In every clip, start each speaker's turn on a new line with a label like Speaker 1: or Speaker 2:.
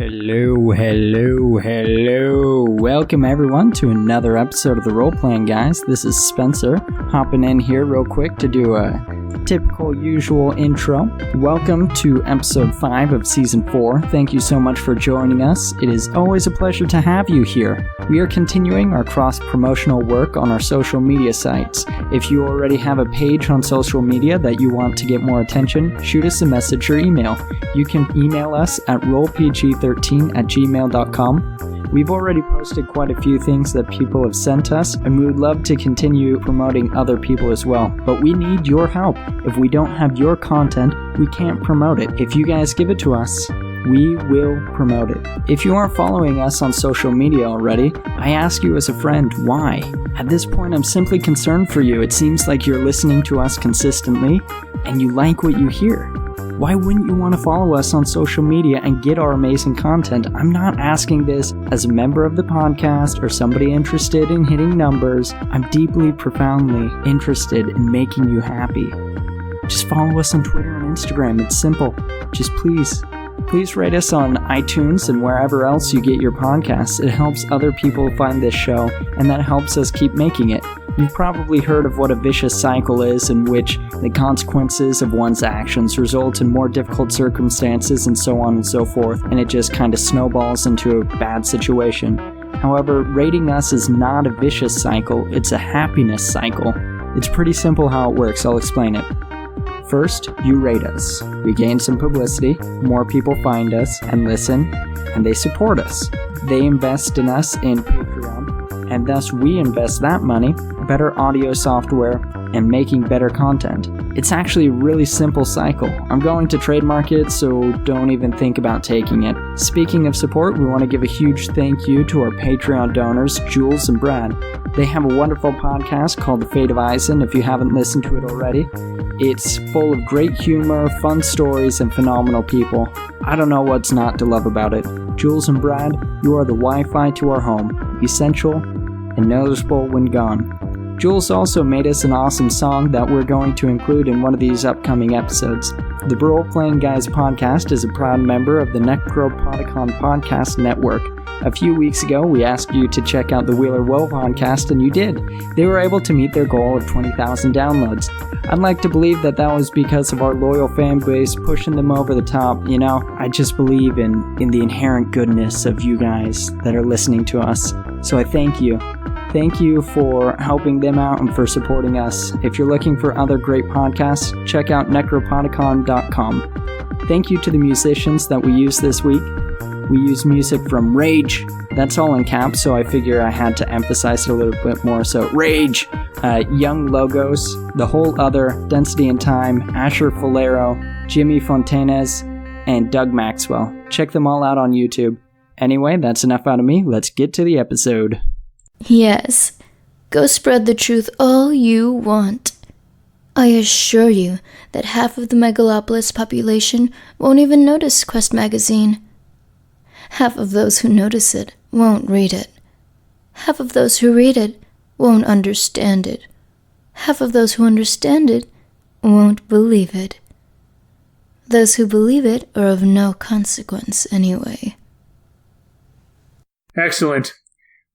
Speaker 1: Hello. Welcome everyone to another episode of the Role Playing Guys. This is Spencer, hopping in here real quick to do a typical usual intro. Welcome to episode 5 of season 4. Thank you so much for joining us. It is always a pleasure to have you here. We are continuing our cross-promotional work on our social media sites. If you already have a page on social media that you want to get more attention, shoot us a message or email. You can email us at rolepg13@gmail.com. We've already posted quite a few things that people have sent us, and we would love to continue promoting other people as well. But we need your help. If we don't have your content, we can't promote it. If you guys give it to us, we will promote it. If you aren't following us on social media already, I ask you as a friend, why? At this point, I'm simply concerned for you. It seems like you're listening to us consistently, and you like what you hear. Why wouldn't you want to follow us on social media and get our amazing content? I'm not asking this as a member of the podcast or somebody interested in hitting numbers. I'm deeply, profoundly interested in making you happy. Just follow us on Twitter and Instagram. It's simple. Just please rate us on iTunes and wherever else you get your podcasts. It helps other people find this show, and that helps us keep making it. You've probably heard of what a vicious cycle is, in which the consequences of one's actions result in more difficult circumstances and so on and so forth, and it just kind of snowballs into a bad situation. However, rating us is not a vicious cycle, it's a happiness cycle. It's pretty simple how it works, I'll explain it. First, you rate us. We gain some publicity, more people find us and listen, and they support us. They invest in us in Patreon, and thus we invest that money, better audio software, and making better content. It's actually a really simple cycle. I'm going to trademark it, so don't even think about taking it. Speaking of support, we want to give a huge thank you to our Patreon donors, Jules and Brad. They have a wonderful podcast called The Fate of Eisen, if you haven't listened to it already. It's full of great humor, fun stories, and phenomenal people. I don't know what's not to love about it. Jules and Brad, you are the Wi-Fi to our home, essential and noticeable when gone. Jules also made us an awesome song that we're going to include in one of these upcoming episodes. The Role Playing Guys podcast is a proud member of the Necropodicon Podcast Network. A few weeks ago, we asked you to check out the Wheeler Woe podcast, and you did. They were able to meet their goal of 20,000 downloads. I'd like to believe that was because of our loyal fan base pushing them over the top. You know, I just believe in the inherent goodness of you guys that are listening to us. So I thank you. Thank you for helping them out and for supporting us. If you're looking for other great podcasts, check out necropodicon.com. Thank you to the musicians that we use this week. We use music from Rage. That's all in caps, so I figure I had to emphasize it a little bit more. So Rage, Young Logos, The Whole Other, Density and Time, Asher Fulero, Jimmy Fontanez, and Doug Maxwell. Check them all out on YouTube. Anyway, that's enough out of me. Let's get to the episode.
Speaker 2: Yes, go spread the truth all you want. I assure you that half of the Megalopolis population won't even notice Quest magazine. Half of those who notice it won't read it. Half of those who read it won't understand it. Half of those who understand it won't believe it. Those who believe it are of no consequence anyway.
Speaker 3: Excellent.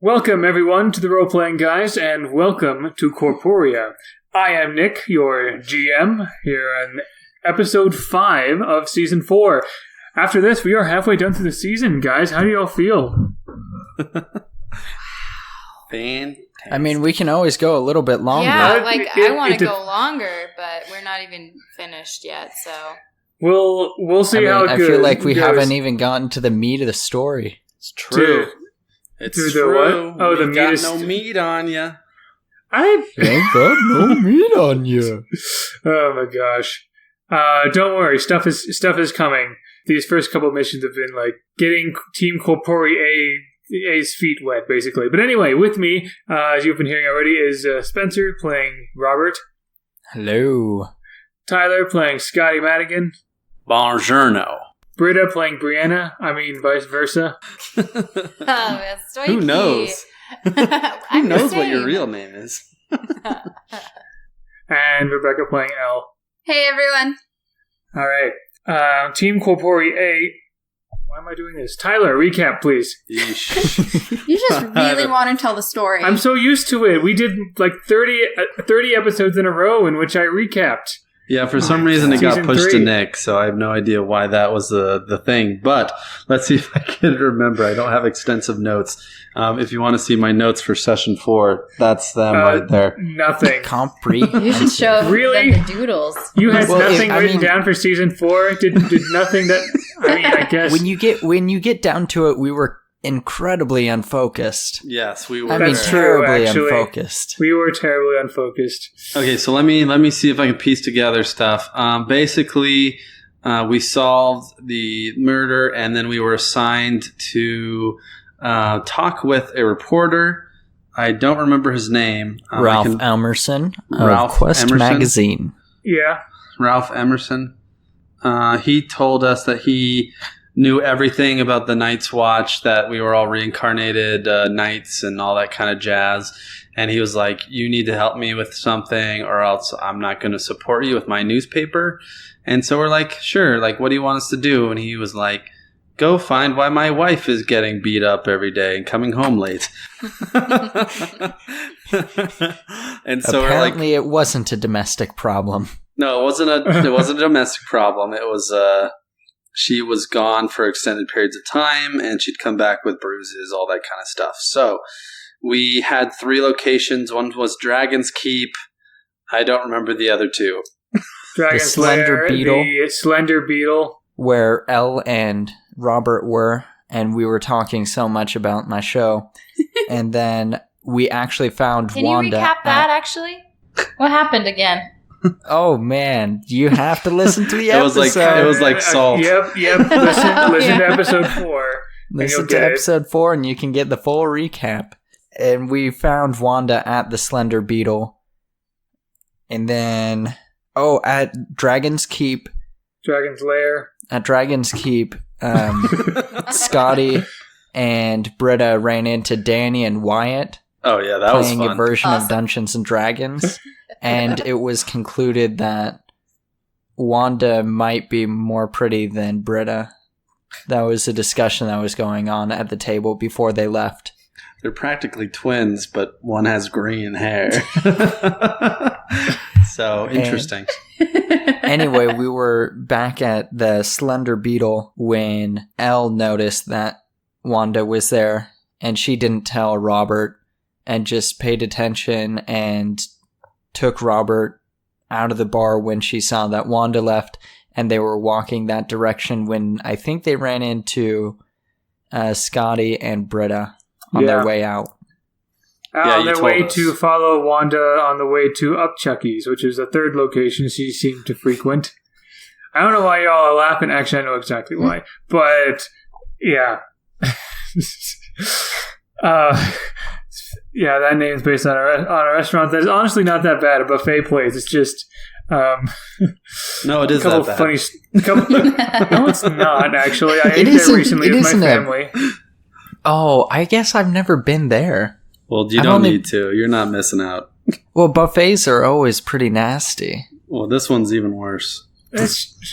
Speaker 3: Welcome, everyone, to the Role Playing Guys, and welcome to Corporea. I am Nick, your GM, here on episode 5 of season 4. After this, we are halfway done through the season, guys. How do y'all feel?
Speaker 4: Fantastic.
Speaker 1: I mean, we can always go a little bit longer.
Speaker 5: Yeah, I want to go longer, but we're not even finished yet, so...
Speaker 3: We'll see how it goes.
Speaker 1: I feel like we haven't even gotten to the meat of the story.
Speaker 4: It's true. It's true.
Speaker 3: What? Oh, the meat
Speaker 4: got no meat on you.
Speaker 1: I ain't got no meat on you.
Speaker 3: Oh my gosh. Don't worry. Stuff is coming. These first couple of missions have been like getting Team Corporea's feet wet, basically. But anyway, with me, as you've been hearing already, is Spencer playing Robert.
Speaker 1: Hello.
Speaker 3: Tyler playing Scottie Madigan.
Speaker 4: Buongiorno.
Speaker 3: Britta playing Brianna. I mean, vice versa.
Speaker 4: Who knows? Who knows what your real name is?
Speaker 3: And Rebecca playing Elle.
Speaker 5: Hey, everyone.
Speaker 3: All right. Team Corporea Why am I doing this? Tyler, recap, please.
Speaker 6: You just really want to tell the story.
Speaker 3: I'm so used to it. We did like 30 episodes in a row in which I recapped.
Speaker 4: Yeah, for some reason it got pushed to Nick, so I have no idea why that was the thing. But let's see if I can remember. I don't have extensive notes. If you want to see my notes for session 4, that's them right there.
Speaker 3: Nothing.
Speaker 5: You should show
Speaker 3: really?
Speaker 5: them the doodles.
Speaker 3: You had nothing written down for season 4? Did nothing that... I mean, I guess...
Speaker 1: When you get down to it, we were incredibly unfocused.
Speaker 4: Yes, we were.
Speaker 1: I mean, terribly unfocused.
Speaker 3: We were terribly unfocused.
Speaker 4: Okay, so let me see if I can piece together stuff. Basically, we solved the murder, and then we were assigned to talk with a reporter. I don't remember his name.
Speaker 1: Ralph Emerson of Quest
Speaker 4: Emerson.
Speaker 1: Magazine.
Speaker 3: Yeah.
Speaker 4: Ralph Emerson. He told us that he knew everything about the Night's Watch, that we were all reincarnated knights and all that kind of jazz. And he was like, you need to help me with something or else I'm not going to support you with my newspaper. And so we're like, sure, like, what do you want us to do? And he was like, go find why my wife is getting beat up every day and coming home late. And so
Speaker 1: apparently it wasn't a domestic problem.
Speaker 4: No, it wasn't a domestic problem. It was she was gone for extended periods of time, and she'd come back with bruises, all that kind of stuff. So we had 3 locations. One was Dragon's Keep. I don't remember the other 2.
Speaker 3: Dragon's
Speaker 1: the Slender
Speaker 3: Lair,
Speaker 1: Beetle.
Speaker 3: The Slender Beetle.
Speaker 1: Where Elle and Robert were, and we were talking so much about my show. And then we actually found Wanda.
Speaker 5: Can you recap that, actually? What happened again?
Speaker 1: Oh, man. You have to listen to the episode.
Speaker 4: It was like salt.
Speaker 3: Yep. Listen to episode 4.
Speaker 1: Listen to episode 4 and you can get the full recap. And we found Wanda at the Slender Beetle. And then, at Dragon's Keep.
Speaker 3: Dragon's Lair.
Speaker 1: At Dragon's Keep, Scottie and Britta ran into Danny and Wyatt.
Speaker 4: Oh, yeah, that was fun.
Speaker 1: Playing a version of Dungeons and Dragons. And it was concluded that Wanda might be more pretty than Britta. That was a discussion that was going on at the table before they left.
Speaker 4: They're practically twins, but one has green hair. So, interesting.
Speaker 1: Anyway, we were back at the Slender Beetle when Elle noticed that Wanda was there, and she didn't tell Robert and just paid attention and took Robert out of the bar when she saw that Wanda left, and they were walking that direction when I think they ran into Scottie and Britta on their way out.
Speaker 3: On their way to follow Wanda on the way to Upchuckies, which is the 3rd location she seemed to frequent. I don't know why y'all are laughing. Actually, I know exactly why. But, yeah. Yeah, that name's based on a restaurant that is honestly not that bad, a buffet place. It's just...
Speaker 4: no, it is that bad.
Speaker 3: No, it's not, actually. I ate there recently with my family.
Speaker 1: Oh, I guess I've never been there.
Speaker 4: Well, you don't need to. You're not missing out.
Speaker 1: Well, buffets are always pretty nasty.
Speaker 4: Well, this one's even worse.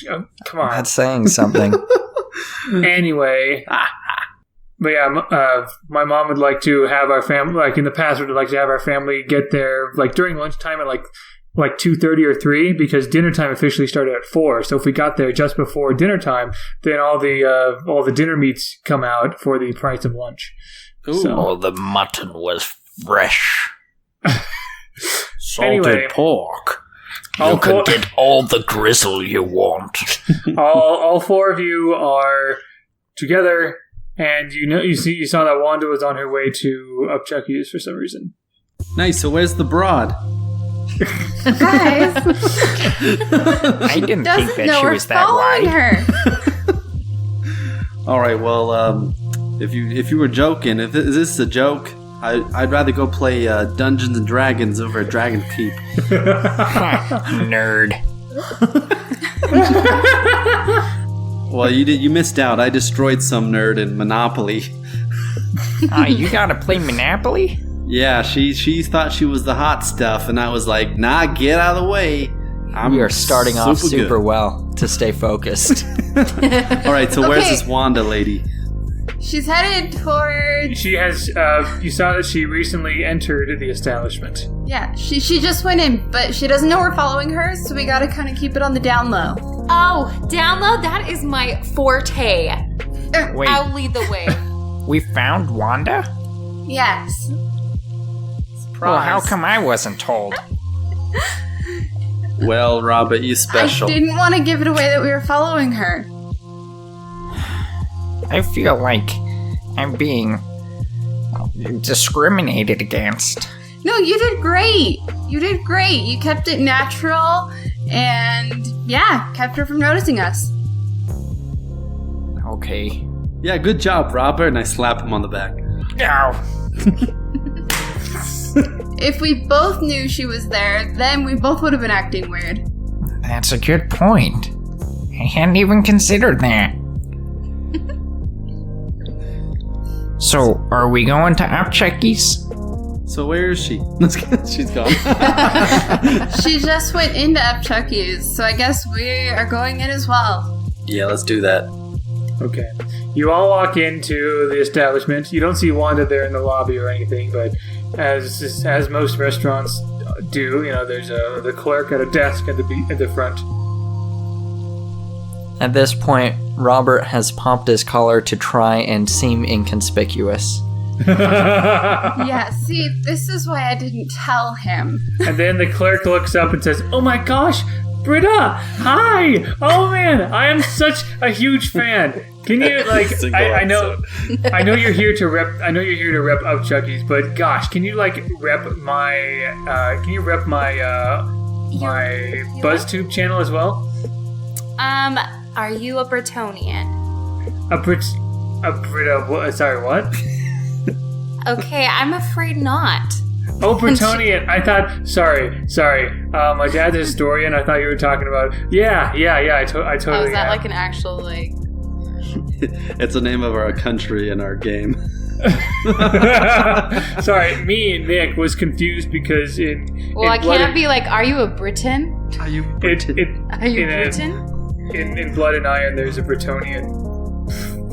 Speaker 3: Come on.
Speaker 1: That's saying something.
Speaker 3: Anyway. But yeah, my mom would like to have our family, like in the past, would like to have our family get there like during lunchtime at like 2:30 or 3, because dinner time officially started at 4. So if we got there just before dinner time, then all the dinner meats come out for the price of lunch.
Speaker 1: All the mutton was fresh.
Speaker 3: Salted
Speaker 1: pork. You can get all the grizzle you want.
Speaker 3: all 4 of you are together, and you saw that Wanda was on her way to Upchuckies for some reason.
Speaker 4: Nice. So where's the broad?
Speaker 6: Guys,
Speaker 1: I didn't think that she was that wide.
Speaker 6: Her.
Speaker 4: All right. Well, if you were joking, if this is a joke, I'd rather go play Dungeons and Dragons over at Dragon Keep.
Speaker 1: Nerd.
Speaker 4: Well, you missed out. I destroyed some nerd in Monopoly.
Speaker 1: You gotta play Monopoly?
Speaker 4: Yeah, she thought she was the hot stuff, and I was like, nah, get out of the way.
Speaker 1: We are starting off super
Speaker 4: good.
Speaker 1: well to stay focused.
Speaker 4: All right, so where's this Wanda lady?
Speaker 6: She's headed towards...
Speaker 3: She has, you saw that she recently entered the establishment.
Speaker 6: Yeah, she just went in, but she doesn't know we're following her, so we gotta kind of keep it on the down low.
Speaker 5: Oh, down low? That is my forte.
Speaker 7: Wait,
Speaker 5: I'll lead the way.
Speaker 7: we found Wanda?
Speaker 6: Yes.
Speaker 7: Well, how come I wasn't told?
Speaker 4: Well, Robert, you special.
Speaker 6: I didn't want to give it away that we were following her.
Speaker 7: I feel like I'm being discriminated against.
Speaker 6: No, you did great. You did great. You kept it natural and, yeah, kept her from noticing us.
Speaker 7: Okay.
Speaker 4: Yeah, good job, Robert. And I slap him on the back.
Speaker 7: Ow.
Speaker 6: If we both knew she was there, then we both would have been acting weird.
Speaker 7: That's a good point. I hadn't even considered that. So, are we going to Upchuckies?
Speaker 4: So where is she? She's gone.
Speaker 6: She just went into Upchuckies, so I guess we are going in as well.
Speaker 4: Yeah, let's do that.
Speaker 3: Okay. You all walk into the establishment. You don't see Wanda there in the lobby or anything, but as most restaurants do, there's the clerk at a desk at the front.
Speaker 1: At this point, Robert has popped his collar to try and seem inconspicuous.
Speaker 6: Yeah, see, this is why I didn't tell him.
Speaker 3: And then the clerk looks up and says, "Oh my gosh, Britta! Hi! Oh man, I am such a huge fan. Can you I know you're here to rep Upchuckies, but gosh, can you rep my my BuzzTube channel as well?"
Speaker 5: Are you a Bretonian?
Speaker 3: A Britta, what? Sorry, what?
Speaker 5: Okay, I'm afraid not.
Speaker 3: Oh, Bretonian. I thought, sorry. My dad's a historian. I thought you were talking about, yeah, I totally
Speaker 5: Oh, is that
Speaker 3: am.
Speaker 5: like an actual,
Speaker 4: It's the name of our country in our game.
Speaker 3: Sorry, me and Nick was confused because
Speaker 5: I can't be are you a Briton?
Speaker 4: Are you Britain?
Speaker 5: Are you Briton?
Speaker 3: In Blood and Iron, there's a Bretonian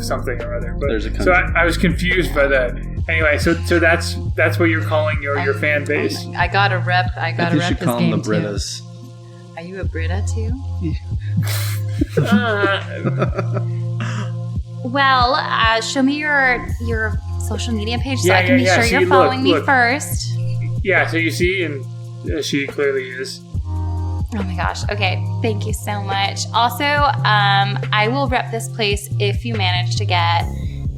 Speaker 3: something or other. But,
Speaker 4: There's a country.
Speaker 3: so I was confused by that. Anyway, so that's what you're calling your fan base.
Speaker 5: I gotta rep. I gotta
Speaker 4: You
Speaker 5: rep
Speaker 4: should
Speaker 5: this
Speaker 4: call them
Speaker 5: game
Speaker 4: the Britas.
Speaker 5: too. Are you a Britta too? Well, show me your social media page so I can be sure
Speaker 3: See,
Speaker 5: you're following me first.
Speaker 3: Yeah, so you see, and she clearly is.
Speaker 5: Oh my gosh. Okay. Thank you so much. Also, I will rep this place if you manage to get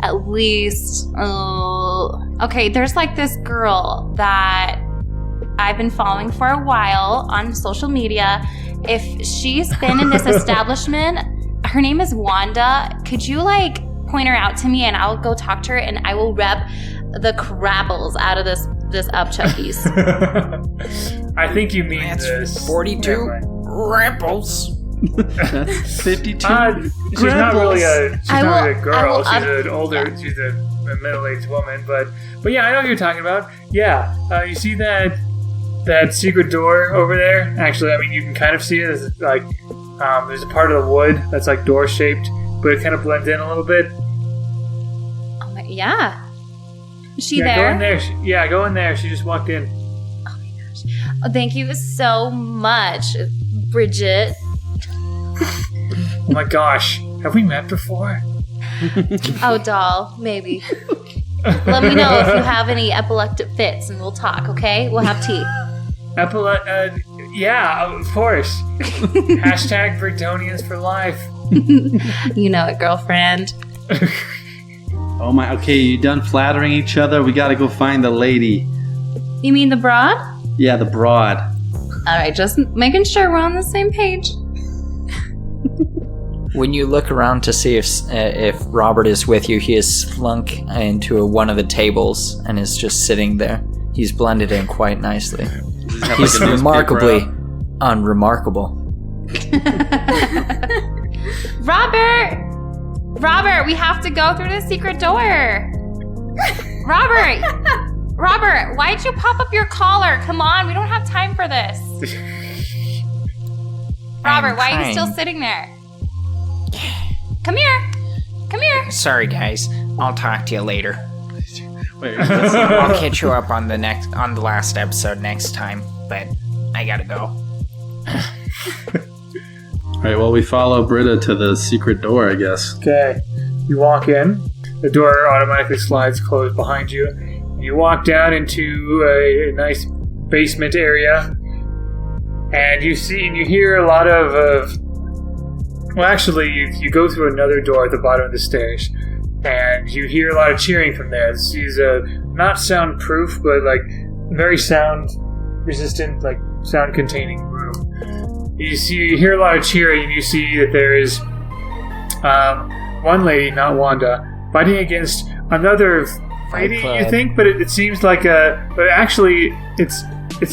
Speaker 5: at least. Okay, there's this girl that I've been following for a while on social media. If she's been in this establishment, her name is Wanda. Could you point her out to me and I'll go talk to her and I will rep the crapples out of this Upchuckies.
Speaker 3: I think you mean
Speaker 7: That's
Speaker 3: this.
Speaker 7: 42 rebels.
Speaker 4: That's 52.
Speaker 3: She's not really a girl.
Speaker 5: Yeah.
Speaker 3: She's a middle-aged woman. But yeah, I know what you're talking about. Yeah, you see that secret door over there? Actually, I mean, you can kind of see it as there's a part of the wood that's door-shaped, but it kind of blends in a little bit.
Speaker 5: Oh my, yeah. Is she there?
Speaker 3: Go in there. Go in there. She just walked in.
Speaker 5: Oh my gosh. Oh, thank you so much, Bridget.
Speaker 3: Oh my gosh. Have we met before?
Speaker 5: Oh, doll, maybe. Let me know if you have any epileptic fits and we'll talk, okay? We'll have tea.
Speaker 3: Yeah, of course. Hashtag Bretonians for life.
Speaker 5: You know it, girlfriend.
Speaker 4: Oh my, okay, you done flattering each other? We gotta go find the lady.
Speaker 5: You mean the broad?
Speaker 4: Yeah, the broad.
Speaker 5: Alright, just making sure we're on the same page.
Speaker 1: When you look around to see if Robert is with you, he has slunk into one of the tables and is just sitting there. He's blended in quite nicely. He's remarkably unremarkable.
Speaker 5: Robert, we have to go through the secret door. Robert, why'd you pop up your collar? Come on, we don't have time for this. Robert, why are you still sitting there? Come here. Come here.
Speaker 7: Sorry, guys. I'll talk to you later.
Speaker 4: Wait,
Speaker 7: I'll catch you up on the last episode next time, but I gotta go.
Speaker 4: Alright, well, we follow Britta to the secret door, I guess.
Speaker 3: Okay. You walk in. The door automatically slides closed behind you. You walk down into a nice basement area. And you hear a lot of well, actually, you go through another door at the bottom of the stairs. And you hear a lot of cheering from there. This is not soundproof, but like very sound resistant, like sound containing room. You hear a lot of cheering, and you see that there is one lady, not Wanda, fighting against another lady. You think, but it seems like but actually it's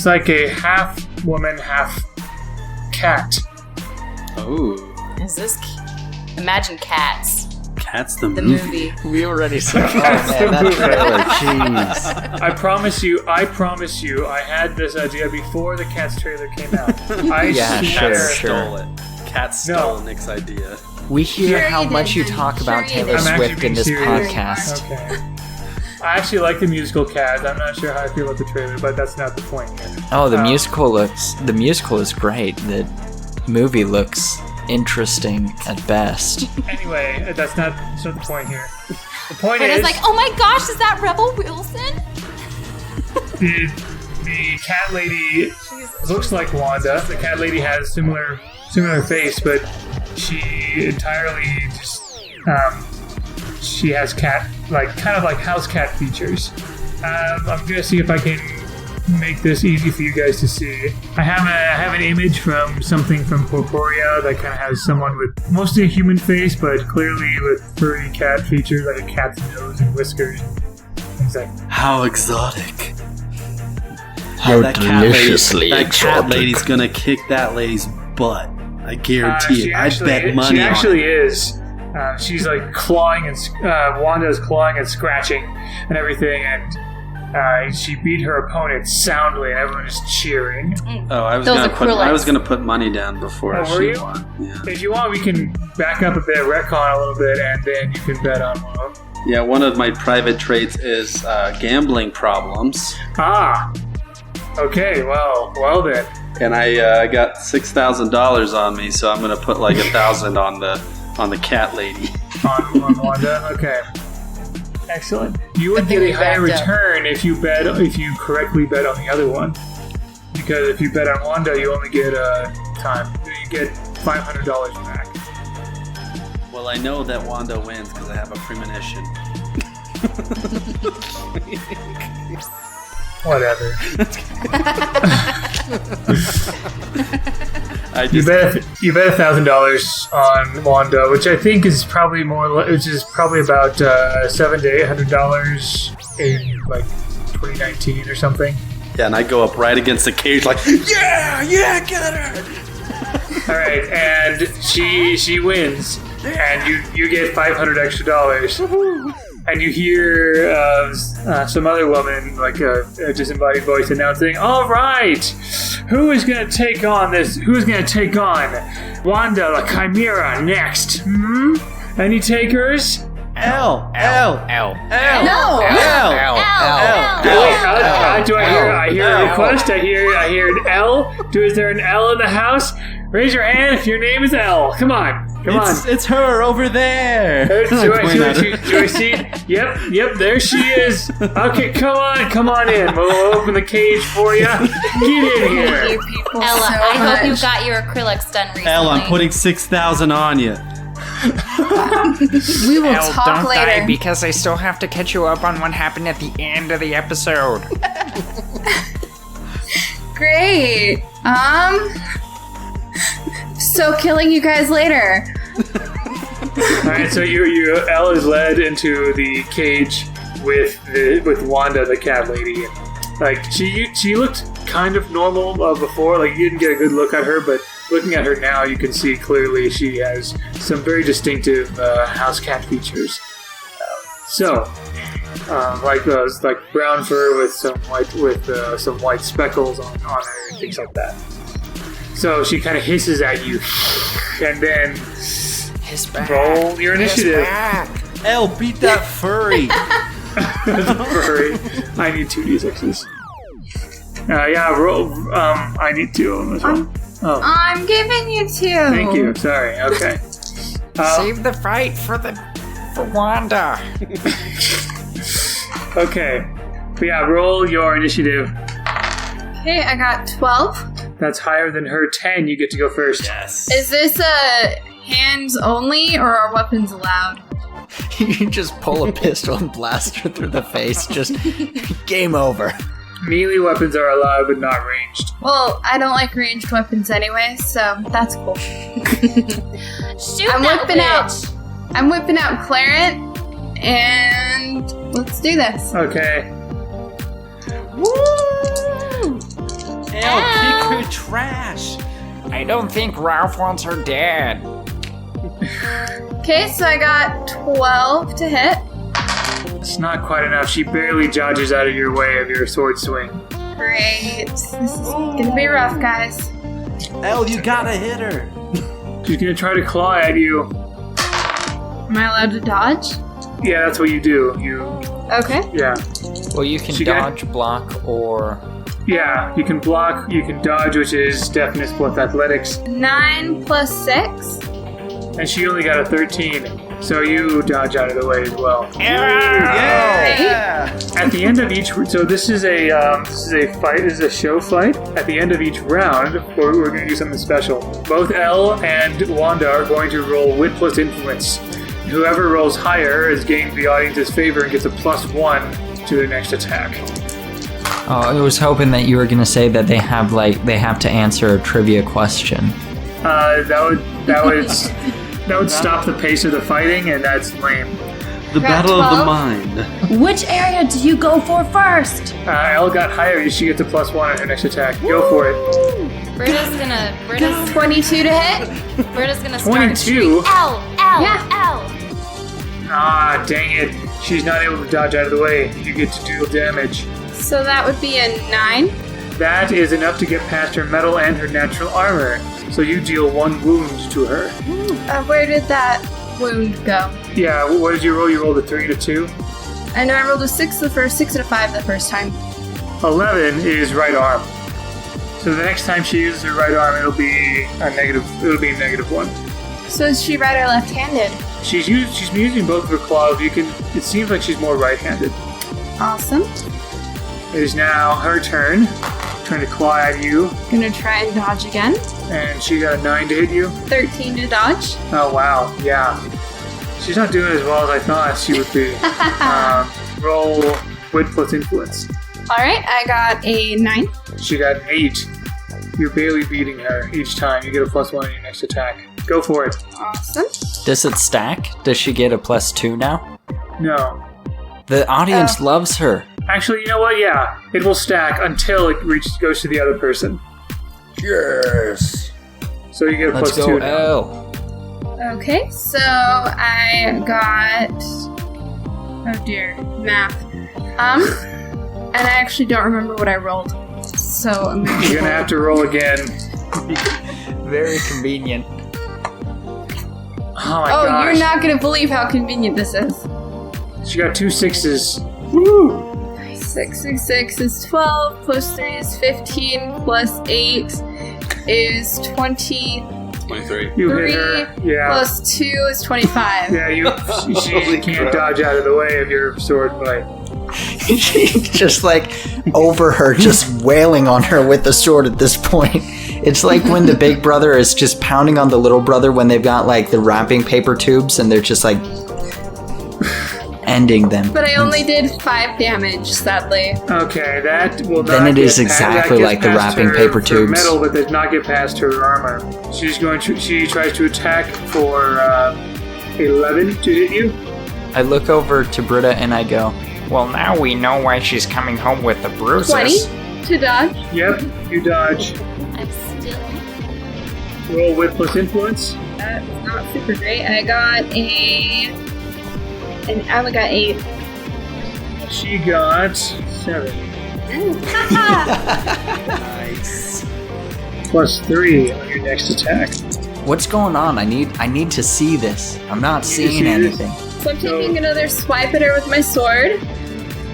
Speaker 3: like a half woman, half cat.
Speaker 4: Oh,
Speaker 5: Is this... Imagine Cats.
Speaker 4: Cats the
Speaker 5: The
Speaker 4: movie.
Speaker 5: movie.
Speaker 1: We already saw that trailer. Jeez.
Speaker 3: I promise you, I had this idea before the Cats trailer came out.
Speaker 1: Yeah,
Speaker 3: swear.
Speaker 1: sure.
Speaker 4: Stole it. Cat stole Nick's idea.
Speaker 1: We hear
Speaker 6: Sure
Speaker 1: how
Speaker 6: you
Speaker 1: much you
Speaker 6: didn't.
Speaker 1: talk about
Speaker 6: Sure you
Speaker 1: Taylor
Speaker 6: didn't.
Speaker 3: I'm
Speaker 1: Swift
Speaker 3: actually
Speaker 1: in this
Speaker 3: being serious.
Speaker 1: podcast.
Speaker 3: Okay. I actually like the musical Cats. I'm not sure how I feel about the trailer, but that's not the point here.
Speaker 1: Oh, the musical is great. The movie looks interesting at best.
Speaker 3: Anyway, that's not the point here. The point
Speaker 5: But
Speaker 3: is
Speaker 5: it's like, oh my gosh, is that Rebel Wilson?
Speaker 3: the cat lady looks like Wanda. The cat lady has similar face, but she entirely just she has kind of like house cat features. I'm gonna see if I can make this easy for you guys to see. I have an image from something from Corporea that kind of has someone with mostly a human face, but clearly with furry cat features, like a cat's nose and whiskers, things like that.
Speaker 4: How exotic.
Speaker 1: How
Speaker 4: That cat lady's gonna kick that lady's butt. I guarantee it. I bet money
Speaker 3: She
Speaker 4: on
Speaker 3: actually
Speaker 4: it.
Speaker 3: is. She's like clawing and Wanda's clawing and scratching and everything, and she beat her opponent soundly, and everyone is cheering.
Speaker 4: Oh, I was
Speaker 5: Those
Speaker 4: gonna
Speaker 5: acrylics.
Speaker 4: put money down before
Speaker 3: Oh, were
Speaker 4: she
Speaker 3: you?
Speaker 4: won. Yeah.
Speaker 3: If you want, we can back up a bit, retcon a little bit, and then you can bet on one of them.
Speaker 4: Yeah, one of my private traits is gambling problems,
Speaker 3: Ah, okay. Well then.
Speaker 4: and I got $6,000 on me, so I'm gonna put like 1,000 on the cat lady.
Speaker 3: On Wanda. Okay. Excellent. You would
Speaker 6: Good thing
Speaker 3: get a
Speaker 6: we
Speaker 3: higher
Speaker 6: backed up.
Speaker 3: return if you correctly bet on the other one. Because if you bet on Wanda, you only get time. You get $500 back.
Speaker 4: Well, I know that Wanda wins because I have a premonition.
Speaker 3: Whatever.
Speaker 4: I just
Speaker 3: You bet $1,000 on Wanda, which I think is probably about $700 to $800 in like 2019 or something.
Speaker 4: yeah, and I go up right against the cage like, yeah, get her.
Speaker 3: All right, and she wins, and you get $500 extra. And you hear some other woman, like a disembodied voice, announcing, "All right, who is going to take on this? Who is going to take on Wanda la Chimera next? Any takers?"
Speaker 4: Elle.
Speaker 6: No.
Speaker 3: Do I hear a request? I hear an L. Is there an L in the house? Raise your hand if your name is L. Come on.
Speaker 4: It's her over there.
Speaker 3: Do I see? Yep, there she is. Okay, come on in. We'll open the cage for you. Get in here.
Speaker 6: You people
Speaker 5: Ella,
Speaker 6: so
Speaker 5: I hope you
Speaker 6: much.
Speaker 5: got your acrylics done recently.
Speaker 4: Elle, I'm putting 6,000 on you.
Speaker 6: We will
Speaker 7: Elle,
Speaker 6: talk
Speaker 7: don't
Speaker 6: later.
Speaker 7: die because I still have to catch you up on what happened at the end of the episode.
Speaker 6: Great. So killing you guys later.
Speaker 3: All right, so you Elle is led into the cage with Wanda, the cat lady. Like she looked kind of normal before. Like you didn't get a good look at her, but looking at her now, you can see clearly she has some very distinctive house cat features. Like those, like brown fur with some white speckles on her and things like that. So she kind of hisses at you, and then
Speaker 7: His back.
Speaker 3: Roll your initiative.
Speaker 8: Elle, beat that furry.
Speaker 3: Furry. I need 2d6s. Roll. I need 2 on this one. Oh,
Speaker 6: I'm giving you 2.
Speaker 3: thank you. Sorry. Okay.
Speaker 7: Save the fight for Wanda.
Speaker 3: Okay. But yeah, roll your initiative.
Speaker 6: Okay, I got 12.
Speaker 3: That's higher than her 10. You get to go first.
Speaker 8: Yes.
Speaker 6: Is this a hands only or are weapons allowed?
Speaker 1: You just pull a pistol and blast her through the face. Just game over.
Speaker 3: Melee weapons are allowed, but not ranged.
Speaker 6: Well, I don't like ranged weapons anyway, so that's cool.
Speaker 5: Shoot
Speaker 6: I'm
Speaker 5: that
Speaker 6: whipping out.
Speaker 5: witch.
Speaker 6: I'm whipping out Claret, and let's do this.
Speaker 3: Okay.
Speaker 7: Woo!
Speaker 8: Elle, kick her trash.
Speaker 7: I don't think Ralph wants her dead.
Speaker 6: Okay, so I got 12 to hit.
Speaker 3: It's not quite enough. She barely dodges out of your way of your sword swing.
Speaker 6: Great. This is gonna be rough, guys.
Speaker 8: Elle, you gotta hit her.
Speaker 3: She's gonna try to claw at you.
Speaker 6: Am I allowed to dodge?
Speaker 3: Yeah, that's what you do.
Speaker 6: Okay.
Speaker 3: Yeah.
Speaker 1: Well, you can
Speaker 3: She got-
Speaker 1: dodge, block, or...
Speaker 3: Yeah, you can block, you can dodge, which is deafness plus athletics.
Speaker 6: 9 plus 6.
Speaker 3: And she only got a 13, so you dodge out of the way as well.
Speaker 8: Yeah.
Speaker 3: At the end of each, so this is a fight. This is a show fight. At the end of each round, we're going to do something special. Both Elle and Wanda are going to roll wit plus influence. Whoever rolls higher has gained the audience's favor and gets a +1 to their next attack.
Speaker 1: Oh, I was hoping that you were going to say that they have to answer a trivia question.
Speaker 3: That would stop the pace of the fighting, and that's lame.
Speaker 8: The
Speaker 6: Got
Speaker 8: battle of the
Speaker 6: 12.
Speaker 8: mind.
Speaker 9: Which area do you go for first?
Speaker 3: Elle got higher. She gets a +1 on her next attack. Go for it.
Speaker 5: Britta's gonna
Speaker 6: 22 to hit.
Speaker 5: start
Speaker 3: 22?
Speaker 5: shooting. L.
Speaker 6: Yeah.
Speaker 3: Ah, dang it. She's not able to dodge out of the way. You get to deal damage.
Speaker 6: So that would be a 9.
Speaker 3: That is enough to get past her metal and her natural armor. So you deal 1 wound to her.
Speaker 6: Where did that wound go?
Speaker 3: Yeah, what did you roll? You rolled a 3 and a 2.
Speaker 6: I know I rolled a 6 the first, 6 and a 5 the first time.
Speaker 3: 11 is right arm. So the next time she uses her right arm, it'll be a -1.
Speaker 6: So is she right or left-handed?
Speaker 3: She's using both of her claws. It seems like she's more right-handed.
Speaker 6: Awesome.
Speaker 3: It is now her turn. Trying to claw at you.
Speaker 6: Gonna try and dodge again.
Speaker 3: And she got a 9 to hit you.
Speaker 6: 13 to dodge.
Speaker 3: Oh, wow. Yeah. She's not doing as well as I thought she would be. Roll wit plus influence.
Speaker 6: Alright, I got a 9.
Speaker 3: She got an 8. You're barely beating her each time. You get a +1 on your next attack. Go for it.
Speaker 6: Awesome.
Speaker 1: Does it stack? Does she get a +2 now?
Speaker 3: No.
Speaker 1: The audience loves her.
Speaker 3: Actually, you know what? Yeah. It will stack until it goes to the other person.
Speaker 1: Yes.
Speaker 3: So you get a
Speaker 1: Let's
Speaker 3: +2
Speaker 1: go,
Speaker 3: now.
Speaker 1: Elle.
Speaker 6: Okay, so I got... Oh dear, math. And I actually don't remember what I rolled. So I'm gonna...
Speaker 3: You're gonna have to roll again.
Speaker 1: Very convenient.
Speaker 3: Oh my
Speaker 6: Oh,
Speaker 3: gosh.
Speaker 6: you're not gonna believe how convenient this is.
Speaker 3: She got 2 6s.
Speaker 6: 6 and 6 is 12, plus 3 is 15, plus 8 is 23,
Speaker 4: 23.
Speaker 3: You hit her. Yeah.
Speaker 6: plus 2 is 25.
Speaker 3: Yeah, she can't dodge out of the way of your sword bite.
Speaker 1: She's just like over her, just wailing on her with the sword at this point. It's like when the big brother is just pounding on the little brother when they've got like the wrapping paper tubes and they're just like ending them.
Speaker 6: But I only did 5 damage, sadly.
Speaker 3: Okay, that will not.
Speaker 1: Then it
Speaker 3: get
Speaker 1: is exactly
Speaker 3: that
Speaker 1: like the
Speaker 3: gets past
Speaker 1: wrapping
Speaker 3: her
Speaker 1: paper
Speaker 3: for
Speaker 1: tubes.
Speaker 3: Metal, but does not get past her armor. She tries to attack for 11 to hit you.
Speaker 1: I look over to Britta and I go,
Speaker 7: Well, now we know why she's coming home with the bruises.
Speaker 6: 20 to dodge.
Speaker 3: Yep, you dodge.
Speaker 5: I'm still.
Speaker 3: Roll wit plus influence.
Speaker 6: That's not super great. I got I only got 8.
Speaker 3: She got 7.
Speaker 8: Nice.
Speaker 3: Plus 3 on your next attack.
Speaker 1: What's going on? I need to see this. I'm not seeing anything.
Speaker 6: So I'm taking another swipe at her with my sword.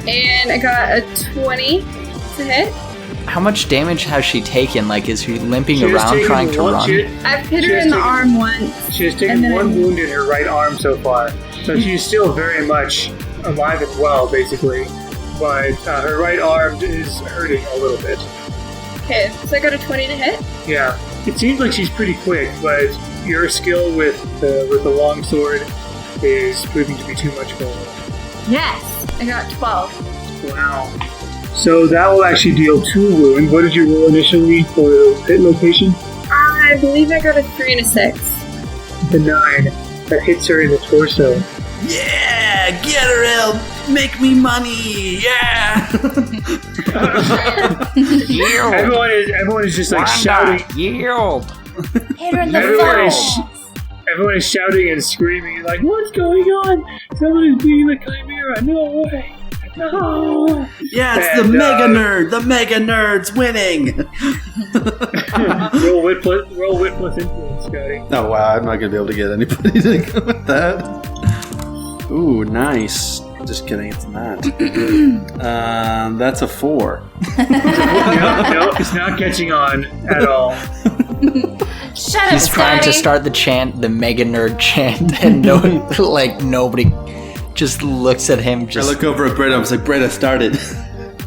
Speaker 6: And I got a 20 to hit.
Speaker 1: How much damage has she taken? Like, is she limping
Speaker 3: She has
Speaker 1: around
Speaker 3: taken
Speaker 1: trying to
Speaker 3: one-
Speaker 1: run?
Speaker 6: I've hit
Speaker 3: She
Speaker 6: her
Speaker 3: has
Speaker 6: in the
Speaker 3: taken-
Speaker 6: arm once.
Speaker 3: She has
Speaker 6: And
Speaker 3: taken
Speaker 6: then
Speaker 3: one
Speaker 6: I-
Speaker 3: wound in her right arm so far. So she's still very much alive and well, basically. But her right arm is hurting a little bit.
Speaker 6: Okay, so I got a 20 to hit.
Speaker 3: Yeah. It seems like she's pretty quick, but your skill with the long sword is proving to be too much for her.
Speaker 6: Yes! I got 12.
Speaker 3: Wow. So that will actually deal 2 wounds. What did you roll initially for the hit location?
Speaker 6: I believe I got a 3 and a 6.
Speaker 3: The 9. That hits her in the torso.
Speaker 8: Yeah, get her, Elle. Make me money. Yeah.
Speaker 3: Everyone is just like shouting.
Speaker 7: Yield.
Speaker 9: Hit her in the
Speaker 3: Everyone
Speaker 9: face.
Speaker 3: everyone is shouting and screaming like, "What's going on? Someone is being the Chimera! No way! No!"
Speaker 8: Yeah, it's
Speaker 3: And,
Speaker 8: the mega nerd. The mega nerd's winning.
Speaker 3: roll wit plus influence, Scottie.
Speaker 4: Oh wow, I'm not gonna be able to get anybody to go with that. Ooh, nice. Just kidding, it's not. That's a 4.
Speaker 3: No, it's not catching on at all.
Speaker 5: Shut up,
Speaker 1: He's trying to
Speaker 5: Scottie.
Speaker 1: start the chant, the mega nerd chant, and nobody just looks at him.
Speaker 4: I
Speaker 1: Just
Speaker 4: look over at Britta. I was like, Britta, start it.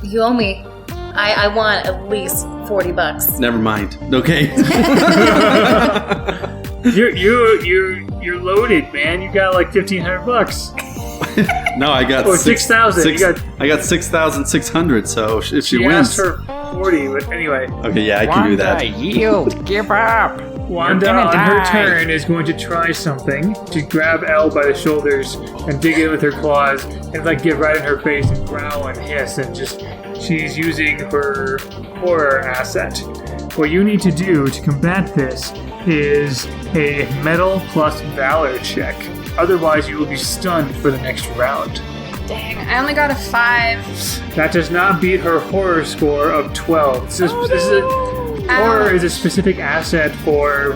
Speaker 10: You owe me. I want at least $40.
Speaker 4: Never mind. Okay.
Speaker 3: You're loaded, man. You got like $1,500.
Speaker 4: No, I got
Speaker 3: Or 6,000.
Speaker 4: I got 6,600. So if she wins,
Speaker 3: asked for 40, but anyway.
Speaker 4: okay, yeah, I can do that.
Speaker 7: Wanda, yield. Give up.
Speaker 3: Wanda,
Speaker 7: You're gonna
Speaker 3: on her
Speaker 7: die.
Speaker 3: turn, is going to try something to grab Elle by the shoulders and dig in with her claws and like get right in her face and growl and hiss and just she's using her horror asset. What you need to do to combat this is a metal plus valor check. Otherwise, you will be stunned for the next round.
Speaker 6: Dang, I only got a 5.
Speaker 3: That does not beat her horror score of 12. Horror is a specific asset for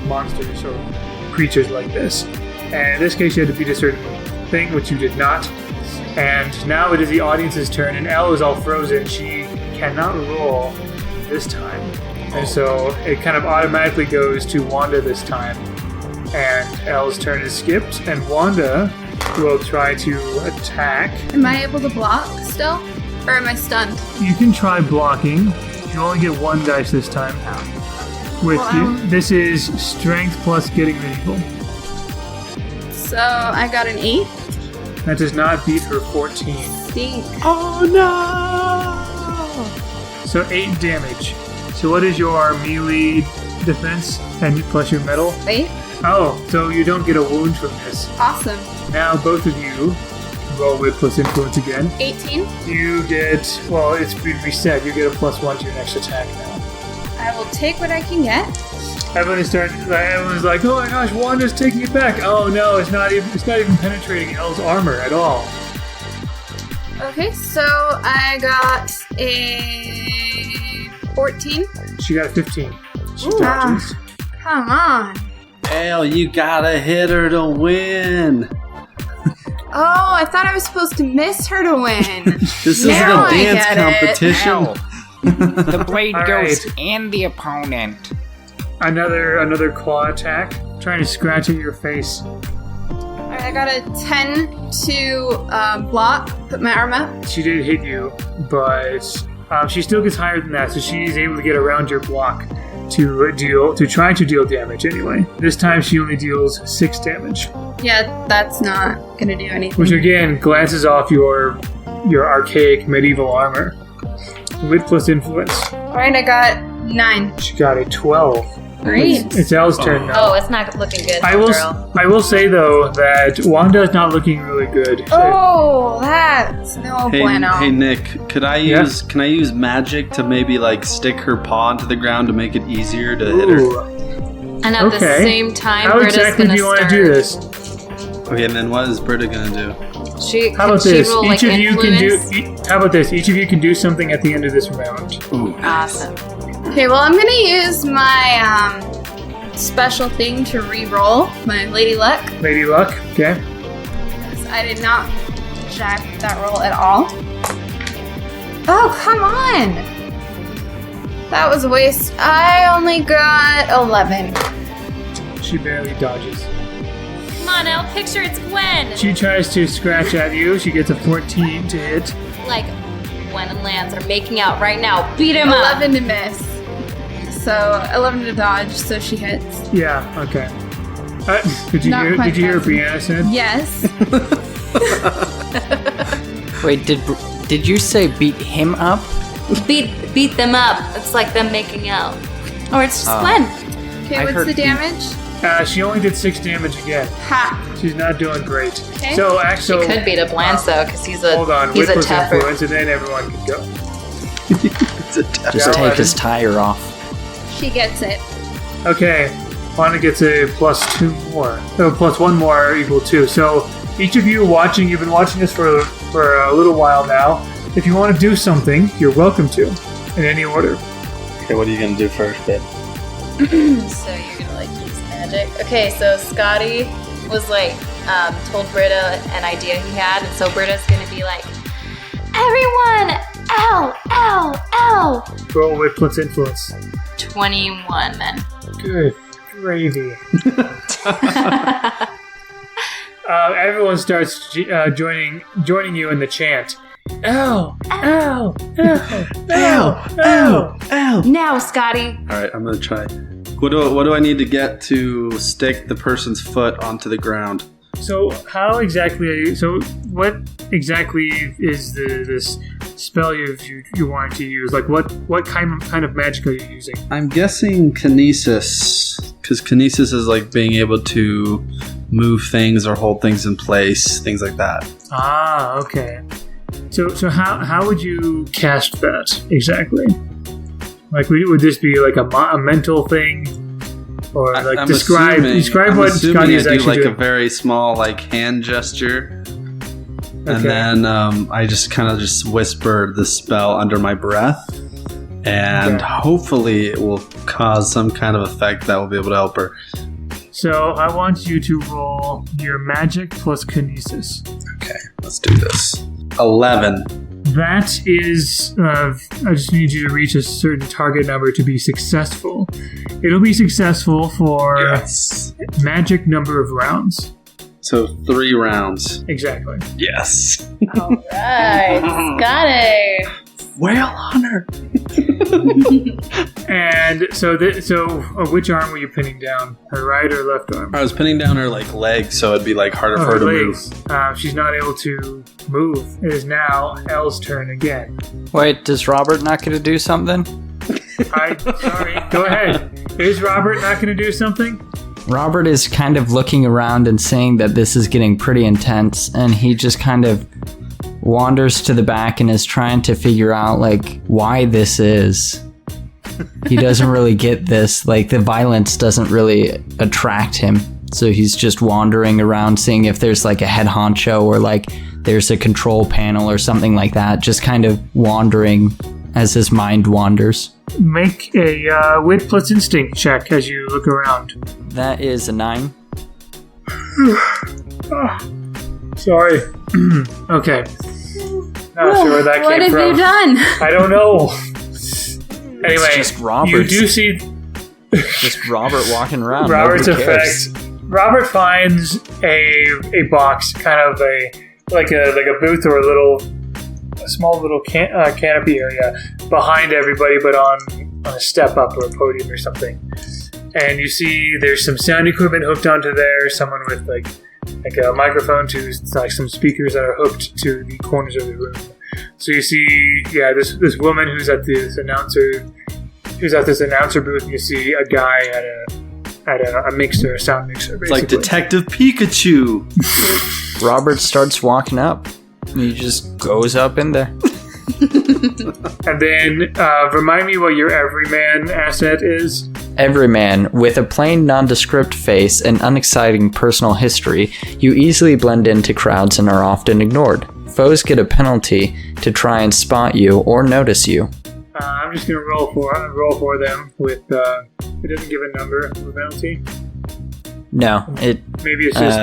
Speaker 3: monsters or creatures like this. And in this case, you had to beat a certain thing, which you did not. And now it is the audience's turn, and Elle is all frozen. She cannot roll this time. And so it kind of automatically goes to Wanda this time. And Elle's turn is skipped, and Wanda will try to attack.
Speaker 6: Am I able to block still? Or am I stunned?
Speaker 3: You can try blocking. You only get 1 dice this time. With you, this is strength plus getting medieval.
Speaker 6: So I got an 8.
Speaker 3: That does not beat her 14.
Speaker 6: Stink.
Speaker 8: Oh no!
Speaker 3: So 8 damage. So what is your melee defense and plus your metal?
Speaker 6: 8?
Speaker 3: Oh, so you don't get a wound from this.
Speaker 6: Awesome.
Speaker 3: Now both of you roll with plus influence again.
Speaker 6: 18.
Speaker 3: You get, well, it's been reset. You get a +1 to your next attack now.
Speaker 6: I will take what I can get.
Speaker 3: Everyone's like, oh my gosh, Wanda's taking it back. Oh no, it's not even penetrating Elle's armor at all.
Speaker 6: Okay, so I got a 14.
Speaker 3: She got a 15. She
Speaker 6: Ooh.
Speaker 3: dodges.
Speaker 6: Come on.
Speaker 4: Elle, you gotta hit her to win.
Speaker 6: Oh, I thought I was supposed to miss her to win.
Speaker 4: This isn't
Speaker 6: Now
Speaker 4: a
Speaker 6: I
Speaker 4: dance
Speaker 6: get it.
Speaker 4: competition.
Speaker 7: Ow. The blade
Speaker 3: All
Speaker 7: goes
Speaker 3: right.
Speaker 7: in the opponent.
Speaker 3: Another claw attack, trying to scratch at your face.
Speaker 6: Alright, I got a 10 to block, put my arm up.
Speaker 3: She did hit you, but she still gets higher than that, so she's able to get around your block to try to deal damage anyway. This time she only deals 6 damage,
Speaker 6: Yeah, that's not gonna do anything.
Speaker 3: which again glances off your archaic medieval armor. Wit plus influence.
Speaker 6: Alright, I got 9.
Speaker 3: She got a 12.
Speaker 6: Great.
Speaker 3: It's Elle's turn now.
Speaker 10: Oh, it's not looking good, girl.
Speaker 3: I will say though that Wanda is not looking really good.
Speaker 6: Oh, that's no bueno.
Speaker 4: Hey Nick, can I use magic to maybe like stick her paw into the ground to make it easier to hit her?
Speaker 3: Ooh.
Speaker 5: And at the
Speaker 3: Okay.
Speaker 5: same time,
Speaker 3: How
Speaker 5: Britta's
Speaker 3: exactly
Speaker 5: gonna
Speaker 3: do you want to
Speaker 5: start.
Speaker 3: do this?
Speaker 4: Okay, and then what is Britta gonna do?
Speaker 3: How about
Speaker 5: Can she
Speaker 3: this?
Speaker 5: roll,
Speaker 3: Each
Speaker 5: like,
Speaker 3: of you can
Speaker 5: influence?
Speaker 3: do. How about this? Each of you can do something at the end of this round.
Speaker 4: Ooh.
Speaker 5: Awesome.
Speaker 6: Okay, well, I'm gonna use my special thing to re-roll my Lady Luck.
Speaker 3: Lady Luck, okay.
Speaker 6: I did not jive with that roll at all. Oh, come on! That was a waste. I only got 11.
Speaker 3: She barely dodges.
Speaker 5: Come on, Elle, picture it's Gwen.
Speaker 3: She tries to scratch at you. She gets a 14 to hit.
Speaker 5: Like, Gwen and Lance are making out right now. Beat him
Speaker 6: 11 to miss. So 11 to dodge, so she hits.
Speaker 3: Yeah, okay. Did you hear what Brianna said?
Speaker 6: Yes.
Speaker 1: Wait, did you say beat him up?
Speaker 5: Beat them up. It's like them making out. Or it's just Gwen.
Speaker 6: Okay, what's the damage?
Speaker 3: She only did 6 damage again.
Speaker 6: Ha!
Speaker 3: She's not doing great.
Speaker 6: Okay.
Speaker 3: So actually,
Speaker 5: She could beat up Lance though, because he's a
Speaker 3: hold on.
Speaker 5: he's a
Speaker 3: Whip was
Speaker 5: tapper.
Speaker 3: influence, and then everyone can go.
Speaker 1: Just take his tire off.
Speaker 6: She gets it.
Speaker 3: Okay, Wanda gets a +2 more. No, +1 more equal 2. So each of you watching, you've been watching this for a little while now. If you want to do something, you're welcome to, in any order.
Speaker 4: Okay, what are you gonna do first, babe?
Speaker 10: So you're gonna like use magic. Okay, so Scottie was like told Britta an idea he had, and so Britta's gonna be like, everyone, Elle, Elle, Elle.
Speaker 3: Roll with plus influence.
Speaker 5: 21 then.
Speaker 3: Good gravy. Everyone starts joining you in the chant. Elle, Elle, Elle, Elle, Elle, Elle.
Speaker 5: Now, Scottie.
Speaker 4: All right, I'm gonna try. What do I need to get to stick the person's foot onto the ground?
Speaker 3: So how exactly are you? So what exactly is this spell you wanted to use? Like what kind of magic are you using?
Speaker 4: I'm guessing kinesis, because kinesis is like being able to move things or hold things in place, things like that.
Speaker 3: Ah, okay. So how would you cast that exactly? Like would this be like a mental thing, or like
Speaker 4: I'm
Speaker 3: describe what Scottie is
Speaker 4: I do
Speaker 3: actually
Speaker 4: like
Speaker 3: doing?
Speaker 4: a very small like hand gesture, and
Speaker 3: Okay.
Speaker 4: then I just kind of just whisper the spell under my breath, and hopefully it will cause some kind of effect that will be able to help her.
Speaker 3: So I want you to roll your magic plus kinesis.
Speaker 4: Okay, let's do this. 11.
Speaker 3: That is, I just need you to reach a certain target number to be successful. It'll be successful for magic number of rounds.
Speaker 4: So 3 rounds.
Speaker 3: Exactly.
Speaker 4: Yes.
Speaker 10: Alright, Scottie.
Speaker 4: Well honored.
Speaker 3: And so which arm were you pinning down? Her right or left arm?
Speaker 4: I was pinning down her like leg, so it'd be like harder for her to move.
Speaker 3: She's not able to move. It is now Elle's turn again.
Speaker 1: Wait, does Robert not get to do something?
Speaker 3: Sorry, go ahead. Is Robert not going to do something?
Speaker 1: Robert is kind of looking around and saying that this is getting pretty intense, and he just kind of wanders to the back and is trying to figure out like why this is. He doesn't really get this, like the violence doesn't really attract him, so he's just wandering around seeing if there's like a head honcho or like there's a control panel or something like that, just kind of wandering as his mind wanders.
Speaker 3: Make a wit plus instinct check as you look around.
Speaker 1: That is a 9.
Speaker 3: Sorry. Okay. Not sure where that
Speaker 6: What
Speaker 3: came
Speaker 6: have
Speaker 3: from.
Speaker 6: you done?
Speaker 3: I don't know. Anyway,
Speaker 1: It's just Robert.
Speaker 3: you do see
Speaker 1: Just Robert walking around.
Speaker 3: Robert's
Speaker 1: Nobody cares.
Speaker 3: effect. Robert finds a box, kind of a booth or a small little canopy area behind everybody, but on a step up or a podium or something. And you see there's some sound equipment hooked onto there. Someone with like a microphone to like some speakers that are hooked to the corners of the room. So you see, this woman who's at this announcer booth, and you see a guy at a mixer, a sound mixer.
Speaker 4: It's like Detective Pikachu.
Speaker 1: Robert starts walking up. And he just goes up in there.
Speaker 3: And then remind me what your everyman asset is.
Speaker 1: Everyman, with a plain, nondescript face and unexciting personal history, you easily blend into crowds and are often ignored. Foes get a penalty to try and spot you or notice you.
Speaker 3: I'm just gonna roll for them with. It doesn't give a number of a penalty.
Speaker 1: No,
Speaker 3: Maybe it's just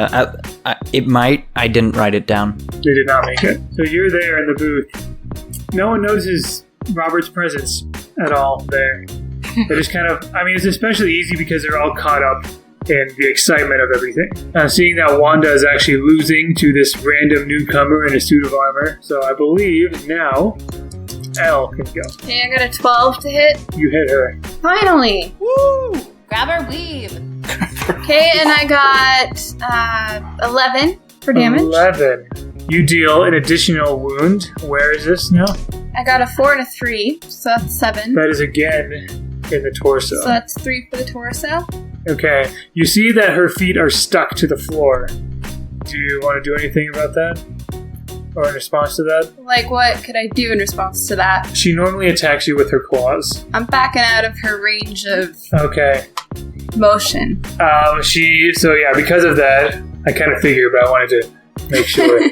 Speaker 1: it might. I didn't write it down.
Speaker 3: they did not make it. So you're there in the booth. No one notices Robert's presence at all there. They're just kind of. I mean, it's especially easy because they're all caught up in the excitement of everything. Seeing that Wanda is actually losing to this random newcomer in a suit of armor. So I believe now Elle can go.
Speaker 6: Okay, I got a 12 to hit.
Speaker 3: You hit her.
Speaker 6: Finally!
Speaker 10: Woo! Grab our weave.
Speaker 6: Okay, and I got 11 for damage.
Speaker 3: 11. You deal an additional wound. Where is this now?
Speaker 6: I got a 4 and a 3, so that's 7.
Speaker 3: That is again in the torso.
Speaker 6: So that's 3 for the torso.
Speaker 3: Okay. You see that her feet are stuck to the floor. Do you want to do anything about that? Or in response to that?
Speaker 6: Like, what could I do in response to that?
Speaker 3: She normally attacks you with her claws.
Speaker 6: I'm backing out of her range of
Speaker 3: Okay.
Speaker 6: motion.
Speaker 3: Because of that, I kind of figured, but I wanted to make sure.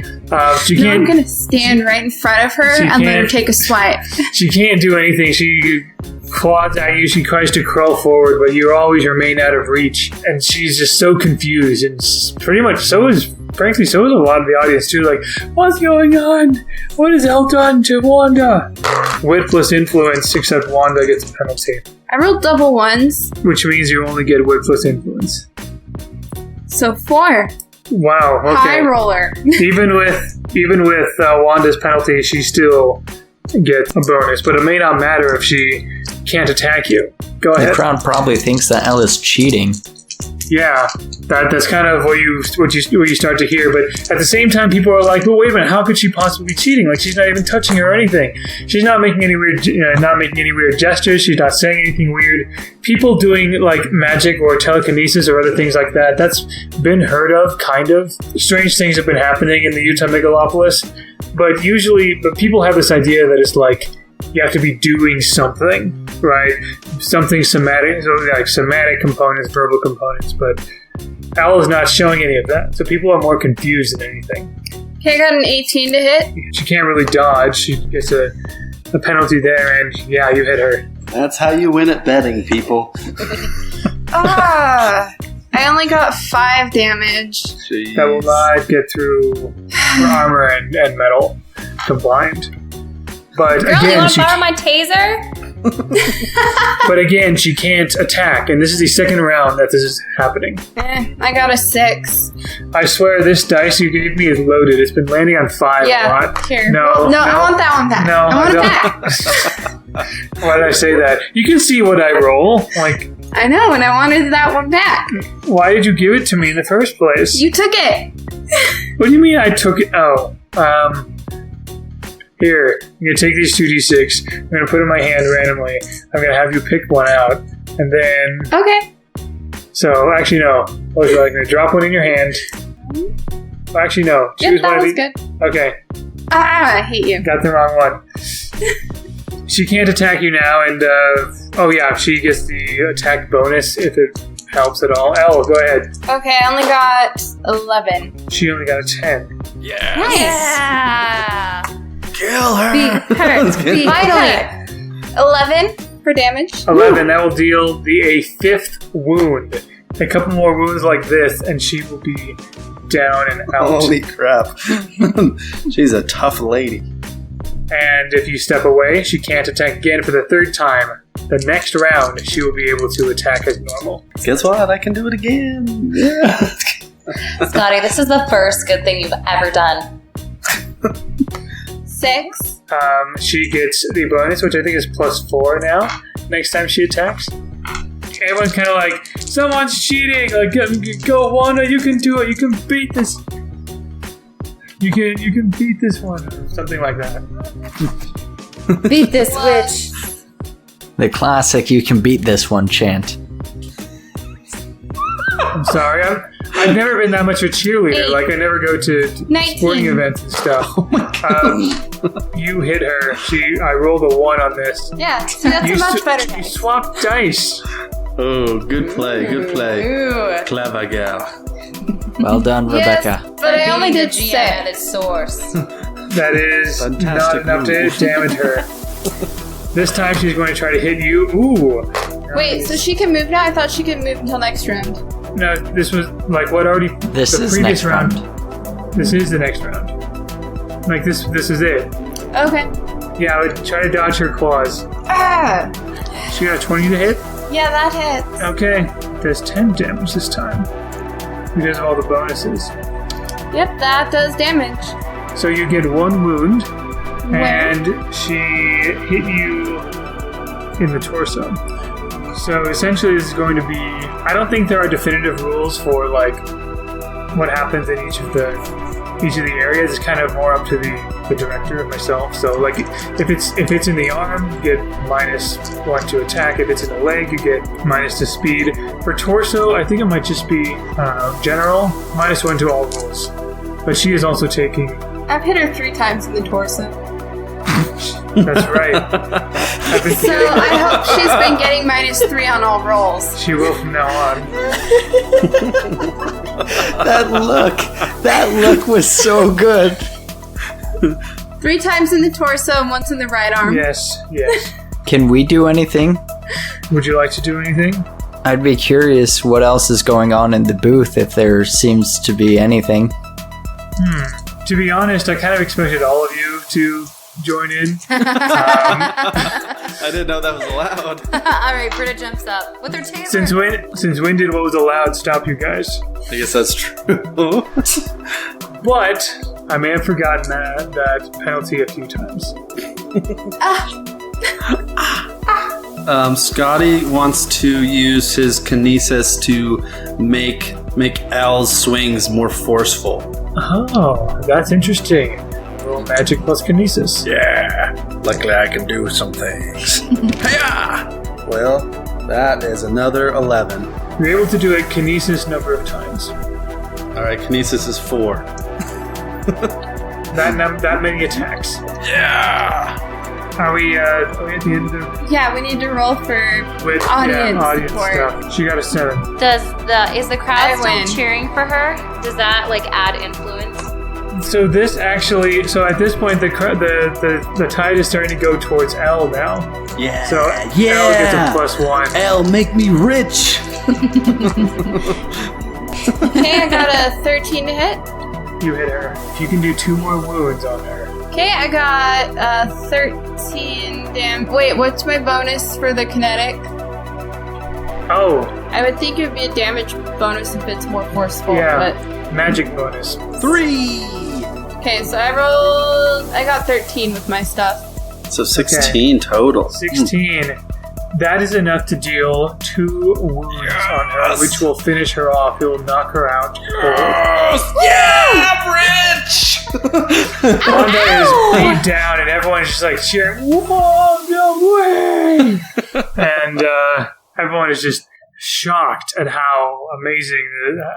Speaker 3: She
Speaker 6: No,
Speaker 3: can't.
Speaker 6: I'm gonna stand right in front of her
Speaker 3: She
Speaker 6: and let her
Speaker 3: can't-
Speaker 6: take a swipe.
Speaker 3: She can't do anything. She claws at you. She tries to crawl forward, but you always remain out of reach. And she's just so confused. And pretty much so is a lot of the audience too. Like, what's going on? What has Elle done to Wanda? Wit plus influence, except Wanda gets a penalty,
Speaker 6: I rolled double ones,
Speaker 3: which means you only get wit plus influence.
Speaker 6: so 4.
Speaker 3: Wow. Okay.
Speaker 6: High roller.
Speaker 3: even with Wanda's penalty, she still gets a bonus, but it may not matter if she can't attack you. Go
Speaker 1: The
Speaker 3: ahead.
Speaker 1: crowd probably thinks that Elle is cheating.
Speaker 3: Yeah, that's kind of what you start to hear. But at the same time, people are like, "Well, wait a minute, how could she possibly be cheating? Like, she's not even touching her or anything. She's not making any weird gestures. She's not saying anything weird. People doing like magic or telekinesis or other things like that. That's been heard of, kind of. Strange things have been happening in the Utah megalopolis, but people have this idea that it's like you have to be doing something, right? Something somatic, so like somatic components, verbal components, but Elle is not showing any of that. So people are more confused than anything.
Speaker 6: Okay, I got an 18 to hit.
Speaker 3: She can't really dodge. She gets a penalty there, and yeah, you hit her.
Speaker 4: That's how you win at betting, people.
Speaker 6: I only got 5 damage.
Speaker 4: Jeez.
Speaker 3: That will not get through her armor and metal combined. But
Speaker 10: Girl, you
Speaker 3: again,
Speaker 10: want to borrow my taser?
Speaker 3: she can't attack, and this is the second round that this is happening.
Speaker 6: I got a 6.
Speaker 3: I swear, this dice you gave me is loaded. It's been landing on 5 a lot.
Speaker 6: Here.
Speaker 3: No,
Speaker 6: I want that one back.
Speaker 3: No,
Speaker 6: I want it
Speaker 3: don't.
Speaker 6: back.
Speaker 3: Why did I say that? You can see what I roll. Like,
Speaker 6: I know, and I wanted that one back.
Speaker 3: why did you give it to me in the first place?
Speaker 6: You took it.
Speaker 3: What do you mean I took it? Oh, here, I'm going to take these 2d6. I'm going to put it in my hand randomly. I'm going to have you pick one out. And then...
Speaker 6: Okay.
Speaker 3: So, actually, no. I'm going to drop one in your hand. Well, actually, no.
Speaker 6: Yep, that
Speaker 3: one
Speaker 6: was
Speaker 3: of
Speaker 6: good.
Speaker 3: Okay.
Speaker 6: I hate you.
Speaker 3: Got the wrong one. She can't attack you now, and, she gets the attack bonus if it helps at all. Elle, go ahead.
Speaker 6: Okay, I only got 11.
Speaker 3: She only got a 10.
Speaker 8: Yeah.
Speaker 6: Nice.
Speaker 10: Yeah.
Speaker 8: Kill her.
Speaker 6: Finally. 11 for damage.
Speaker 3: 11, that will deal a 5th wound. A couple more wounds like this, and she will be down and out.
Speaker 4: Holy crap. She's a tough lady.
Speaker 3: And if you step away, she can't attack again for the 3rd time. The next round, she will be able to attack as normal.
Speaker 4: Guess what? I can do it again. Yeah.
Speaker 10: Scottie, this is the first good thing you've ever done.
Speaker 6: 6.
Speaker 3: She gets the bonus, which I think is +4 now, next time she attacks. Everyone's kind of like, someone's cheating! Like, go, Wanda, you can do it! You can beat this! You can beat this one! Or something like that.
Speaker 10: Beat this witch.
Speaker 1: The classic "you can beat this one" chant.
Speaker 3: I'm sorry, I've never been that much of a cheerleader.
Speaker 6: 8.
Speaker 3: Like, I never go to
Speaker 6: 19.
Speaker 3: sporting events and stuff. Oh my God. You hit her. I rolled a 1 on this.
Speaker 6: Yeah, so that's a much better
Speaker 3: You
Speaker 6: dice.
Speaker 3: swapped dice.
Speaker 4: Oh, good play, good play.
Speaker 6: Ooh.
Speaker 4: Clever gal.
Speaker 1: Well done, Rebecca.
Speaker 6: Yes, but I only did
Speaker 10: GM at
Speaker 6: 6.
Speaker 10: its source.
Speaker 3: That is
Speaker 4: Fantastic
Speaker 3: not enough to
Speaker 4: move.
Speaker 3: damage her. This time she's going to try to hit you. Ooh.
Speaker 6: Wait, so she can move now? I thought she could move until next round.
Speaker 3: No, this was like what already.
Speaker 1: This
Speaker 3: the
Speaker 1: is
Speaker 3: previous
Speaker 1: next round.
Speaker 3: This is the next round. Like this is it.
Speaker 6: Okay.
Speaker 3: Yeah, I would try to dodge her claws.
Speaker 6: Ah!
Speaker 3: She got a 20 to hit.
Speaker 6: Yeah, that hits.
Speaker 3: Okay, there's 10 damage this time because of all the bonuses.
Speaker 6: Yep, that does damage.
Speaker 3: So you get 1 wound,
Speaker 6: Where?
Speaker 3: and she hit you in the torso. So essentially, this is going to be. I don't think there are definitive rules for like what happens in each of the areas. It's kind of more up to the director and myself. So like, if it's in the arm, you get -1 to attack. If it's in the leg, you get -2 to speed. For torso, I think it might just be general -1 to all rolls. But she is also taking.
Speaker 6: I've hit her 3 times in the torso.
Speaker 3: That's right.
Speaker 6: So I hope she's been getting -3 on all rolls.
Speaker 3: She will from now on.
Speaker 1: That look was so good.
Speaker 6: 3 times in the torso and once in the right arm.
Speaker 3: Yes.
Speaker 1: Can we do anything?
Speaker 3: Would you like to do anything?
Speaker 1: I'd be curious what else is going on in the booth if there seems to be anything.
Speaker 3: To be honest, I kind of expected all of you to join in.
Speaker 4: I didn't know that was allowed.
Speaker 5: Alright, Britta jumps up with her taser.
Speaker 3: Since when did what was allowed stop you guys?
Speaker 4: I guess that's true.
Speaker 3: But I may have forgotten that penalty a few times.
Speaker 4: Scottie wants to use his kinesis to make Elle's swings more forceful.
Speaker 3: Oh, that's interesting. Roll magic plus kinesis.
Speaker 8: Yeah, luckily I can do some things. Hiya!
Speaker 4: Well, that is another 11.
Speaker 3: You're able to do it kinesis number of times.
Speaker 4: All right, kinesis is 4.
Speaker 3: That many attacks.
Speaker 8: Yeah!
Speaker 3: Are we at the end of the...
Speaker 6: Yeah, we need to roll for
Speaker 3: With
Speaker 6: audience support.
Speaker 3: stuff. She got a 7.
Speaker 5: Is the crowd
Speaker 6: I
Speaker 5: still
Speaker 6: win.
Speaker 5: cheering for her? Does that like add influence?
Speaker 3: So this actually... So at this point, the tide is starting to go towards Elle now.
Speaker 8: Yeah!
Speaker 3: So Elle gets a +1.
Speaker 8: Elle, make me rich!
Speaker 6: Okay, I got a 13 to hit.
Speaker 3: You hit her. If you can do 2 more wounds on her.
Speaker 6: Okay, I got 13 damage. Wait, what's my bonus for the kinetic?
Speaker 3: Oh,
Speaker 6: I would think it would be a damage bonus if it's more forceful,
Speaker 3: yeah. Magic bonus.
Speaker 8: 3!
Speaker 6: but... Okay, so I got 13 with my stuff.
Speaker 4: So 16 total.
Speaker 3: 16. That is enough to deal 2 wounds on her, which will finish her off. It will knock her out.
Speaker 8: Yeah, I'm rich!
Speaker 3: Wanda is beat down, and everyone's just like cheering, "Whoa, no way!" And everyone is just shocked at how amazing,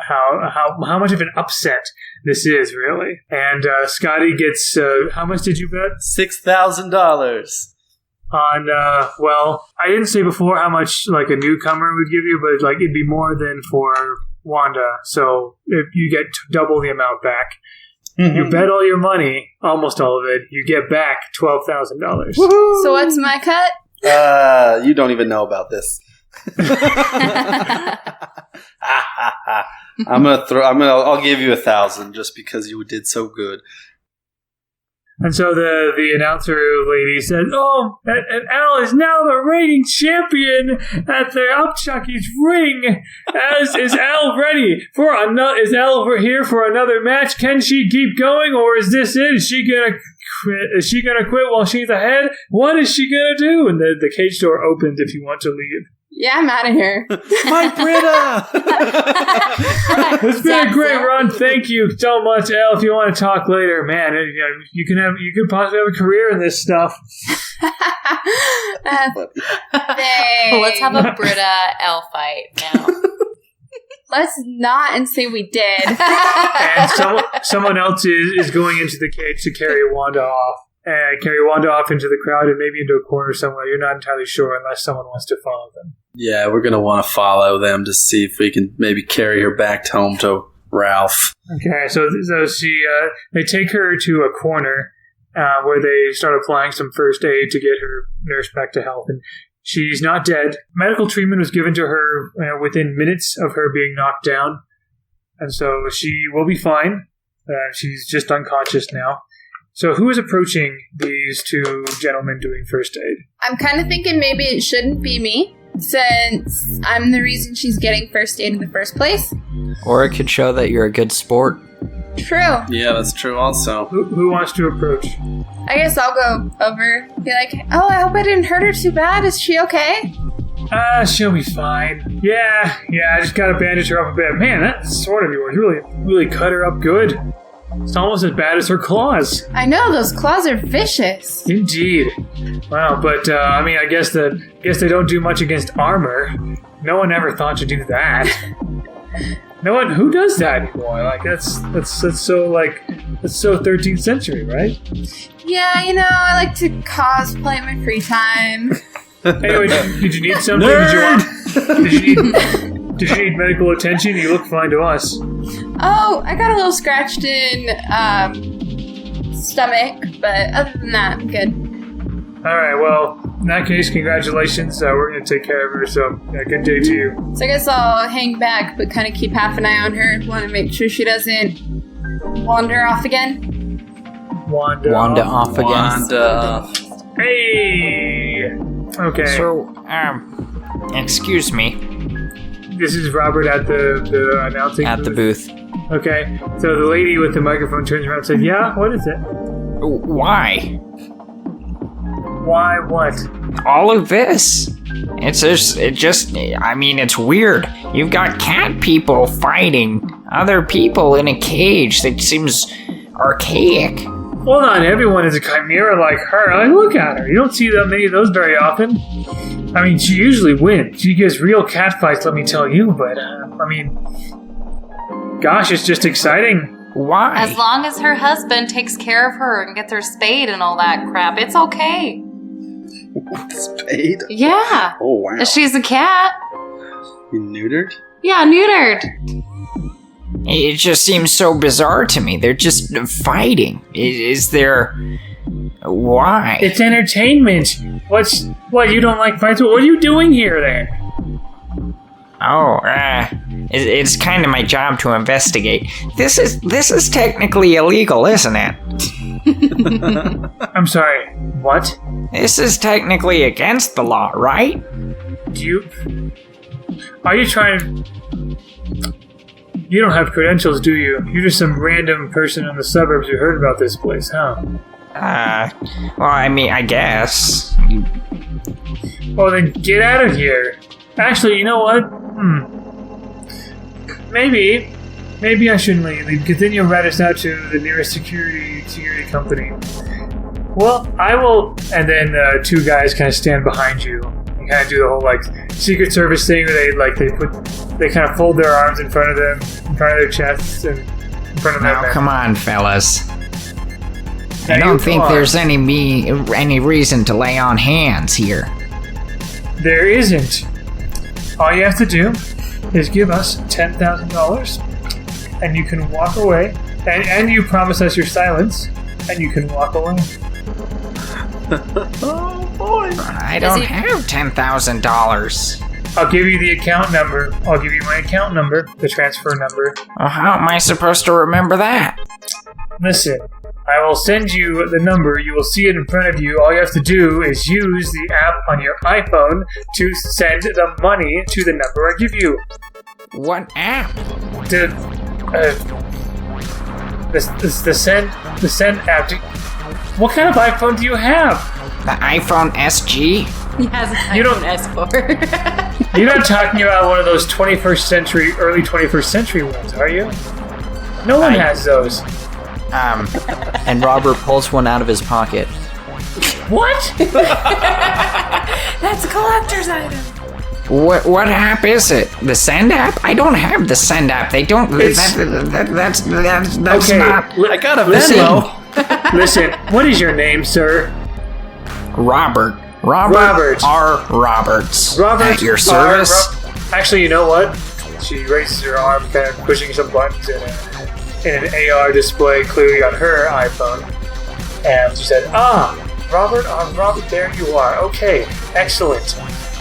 Speaker 3: how much of an upset this is, really. And Scottie gets, how much did you bet?
Speaker 4: $6,000.
Speaker 3: On, well, I didn't say before how much, like, a newcomer would give you, but, like, it'd be more than for Wanda. So, if you get double the amount back. Mm-hmm. You bet all your money, almost all of it, you get back $12,000.
Speaker 6: So what's my cut?
Speaker 4: You don't even know about this. I'll give you 1,000 just because you did so good.
Speaker 3: And so the announcer lady said, "Oh, and Elle is now the reigning champion at the Upchuckies ring. Is Elle ready for another? Is Elle here for another match? Can she keep going, or is this it? Is she gonna quit? Is she gonna quit while she's ahead? What is she gonna do?" And the cage door opens if you want to leave.
Speaker 6: Yeah, I'm out of here.
Speaker 4: Fight Britta!
Speaker 3: It's been a great run. Thank you so much, Elle. If you want to talk later, man, you could possibly have a career in this stuff.
Speaker 5: Let's have a Britta Elle fight now.
Speaker 6: Let's not and say we did.
Speaker 3: And someone else is going into the cage to carry Wanda off. And carry Wanda off into the crowd and maybe into a corner somewhere. You're not entirely sure unless someone wants to follow them.
Speaker 4: Yeah, we're going to want to follow them to see if we can maybe carry her back home to Ralph.
Speaker 3: Okay, so she they take her to a corner, where they start applying some first aid to get her nurse back to health. And she's not dead. Medical treatment was given to her within minutes of her being knocked down. And so she will be fine. She's just unconscious now. So who is approaching these two gentlemen doing first aid?
Speaker 6: I'm kind of thinking maybe it shouldn't be me, since I'm the reason she's getting first aid in the first place.
Speaker 1: Or it could show that you're a good sport.
Speaker 6: True.
Speaker 4: Yeah, that's true also.
Speaker 3: Who wants to approach?
Speaker 6: I guess I'll go over, be like, oh, I hope I didn't hurt her too bad. Is she okay?
Speaker 3: She'll be fine. Yeah, I just gotta bandage her up a bit. Man, that sword of yours really cut her up good. It's almost as bad as her claws.
Speaker 6: I know, those claws are vicious.
Speaker 3: Indeed. Wow, but, I guess they don't do much against armor. No one ever thought to do that. No one, who does that anymore? Like, that's so 13th century, right?
Speaker 6: Yeah, I like to cosplay in my free time.
Speaker 3: Anyway, did you need something? Did you need medical attention? You look fine to us.
Speaker 6: Oh, I got a little scratched in stomach, but other than that, I'm good.
Speaker 3: Alright, well, in that case, congratulations. We're going to take care of her, so good day to you.
Speaker 6: So I guess I'll hang back, but kind of keep half an eye on her. Want to make sure she doesn't wander off again.
Speaker 1: Wanda off again.
Speaker 4: Wanda.
Speaker 3: Hey! Okay.
Speaker 7: So, excuse me.
Speaker 3: This is Robert at the announcing
Speaker 1: At the booth.
Speaker 3: Okay. So the lady with the microphone turns around and says, yeah, what is it?
Speaker 7: Why?
Speaker 3: Why what?
Speaker 7: All of this? It's weird. You've got cat people fighting other people in a cage that seems archaic.
Speaker 3: Well, not everyone is a chimera like her. Like, look at her. You don't see that many of those very often. I mean, she usually wins. She gives real cat fights, let me tell you. But, gosh, it's just exciting.
Speaker 7: Why?
Speaker 5: As long as her husband takes care of her and gets her spayed and all that crap, it's okay.
Speaker 4: Spayed?
Speaker 5: Yeah.
Speaker 4: Oh, wow.
Speaker 5: If she's a cat.
Speaker 4: You neutered?
Speaker 5: Yeah, neutered.
Speaker 7: It just seems so bizarre to me. They're just fighting. Is there... Why?
Speaker 3: It's entertainment. What, you don't like fights? What are you doing here, then?
Speaker 7: Oh, it's kind of my job to investigate. This is technically illegal, isn't it?
Speaker 3: I'm sorry, what?
Speaker 7: This is technically against the law, right?
Speaker 3: Are you trying... You don't have credentials, do you? You're just some random person in the suburbs who heard about this place, huh?
Speaker 7: Well, I guess.
Speaker 3: Well, then get out of here. Actually, you know what? Maybe I shouldn't leave, because then you'll rat us out to the nearest security company. Well, I will... And then two guys kind of stand behind you and kind of do the whole, Secret Service thing where they kind of fold their arms in front of them, in front of their chests, and in front of them.
Speaker 7: Now, come on, fellas. I don't think there's any reason to lay on hands here.
Speaker 3: There isn't. All you have to do is give us $10,000, and you can walk away, and you promise us your silence, and you can walk away.
Speaker 4: Oh, boy.
Speaker 7: I don't have $10,000.
Speaker 3: I'll give you the account number. I'll give you my account number, the transfer number.
Speaker 7: Well, how am I supposed to remember that?
Speaker 3: Listen, I will send you the number. You will see it in front of you. All you have to do is use the app on your iPhone to send the money to the number I give you.
Speaker 7: What app?
Speaker 3: The send app. What kind of iPhone do you have?
Speaker 7: The iPhone SG?
Speaker 10: He has an iPhone S4.
Speaker 3: You're not talking about one of those 21st century, early 21st century ones, are you? No one has those.
Speaker 1: And Robert pulls one out of his pocket.
Speaker 3: What?
Speaker 9: That's a collector's item.
Speaker 7: What app is it? The Send app? I don't have the Send app. They don't. That's
Speaker 3: okay,
Speaker 7: not.
Speaker 4: I got a Venmo.
Speaker 3: Listen, what is your name, sir?
Speaker 7: Robert.
Speaker 3: Robert.
Speaker 7: R. Roberts.
Speaker 3: Robert.
Speaker 7: At your service.
Speaker 3: Actually, you know what? She raises her arm, kind of pushing some buttons in an AR display, clearly on her iPhone. And she said, Robert, Robert, there you are. Okay, excellent.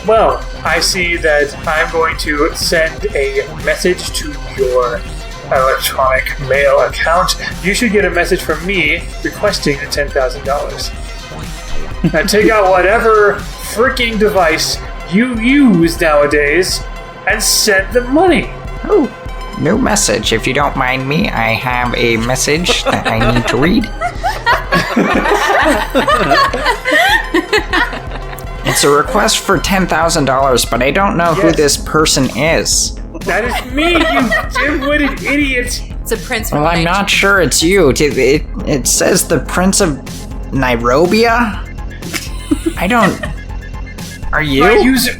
Speaker 3: Well, I see that I'm going to send a message to your electronic mail account. You should get a message from me requesting the $10,000. Now take out whatever freaking device you use nowadays and send the money.
Speaker 7: Oh, no message. If you don't mind me, I have a message that I need to read. It's a request for $10,000, but I don't know who this person is.
Speaker 3: That is me, you dim-witted idiot!
Speaker 10: It's a prince from
Speaker 7: Well, I'm not sure it's you. It says the Prince of Nairobia? I don't... Are you?
Speaker 3: My user...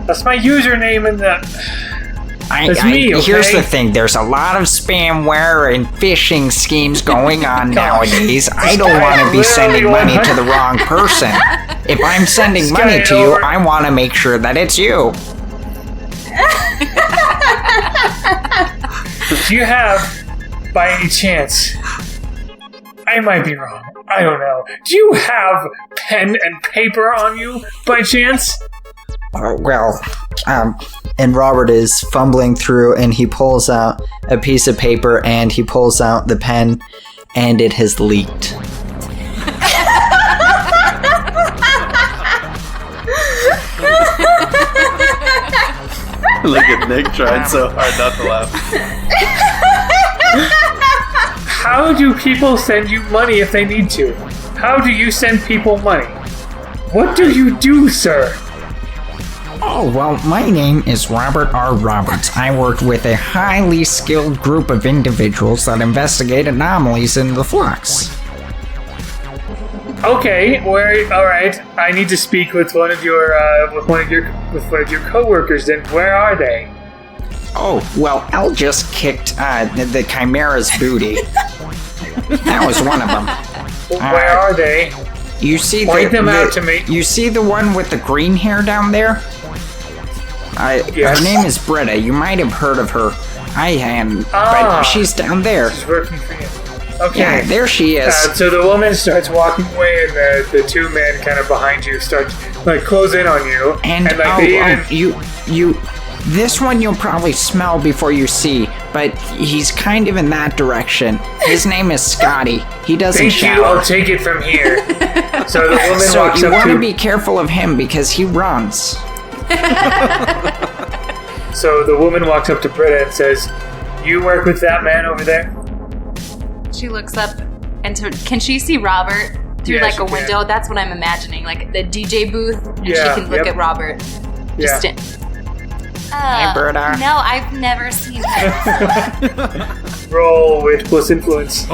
Speaker 3: That's my username in the... That's me, okay?
Speaker 7: Here's the thing. There's a lot of spamware and phishing schemes going on nowadays. I don't want to be sending money to the wrong person. If I'm sending money to you, I want to make sure that it's you.
Speaker 3: Do you have, by any chance, I might be wrong, I don't know, do you have pen and paper on you, by chance?
Speaker 1: And Robert is fumbling through, and he pulls out a piece of paper, and he pulls out the pen, and it has leaked.
Speaker 4: Look at Nick trying so hard not to laugh.
Speaker 3: How do people send you money if they need to? How do you send people money? What do you do, sir?
Speaker 7: Oh, well, my name is Robert R. Roberts. I work with a highly skilled group of individuals that investigate anomalies in the flux.
Speaker 3: Okay, all right. I need to speak with one of your coworkers. Then where are they?
Speaker 7: Oh, well, Elle just kicked the Chimera's booty. That was one of them.
Speaker 3: Where are they?
Speaker 7: You see
Speaker 3: Point them out to me.
Speaker 7: You see the one with the green hair down there?
Speaker 3: Yes.
Speaker 7: Her name is Britta. You might have heard of her. I hadn't, but she's down there.
Speaker 3: She's working for you. Okay.
Speaker 7: Yeah, there she is.
Speaker 3: So the woman starts walking away, and the two men kind of behind you start close in on you.
Speaker 7: And you. This one you'll probably smell before you see, but he's kind of in that direction. His name is Scottie. He doesn't shower.
Speaker 3: Thank you. I'll take it from here. So the woman
Speaker 7: So
Speaker 3: walks
Speaker 7: you
Speaker 3: up
Speaker 7: want
Speaker 3: to
Speaker 7: to be careful of him because he runs.
Speaker 3: So the woman walks up to Britta and says, "You work with that man over there?"
Speaker 10: She looks up, and can she see Robert through a window?
Speaker 3: Can.
Speaker 10: That's what I'm imagining, like the DJ booth, and she
Speaker 3: Yeah,
Speaker 10: can look at Robert. Just
Speaker 7: Hey, Britta.
Speaker 10: No, I've never seen her.
Speaker 3: Roll wit plus influence.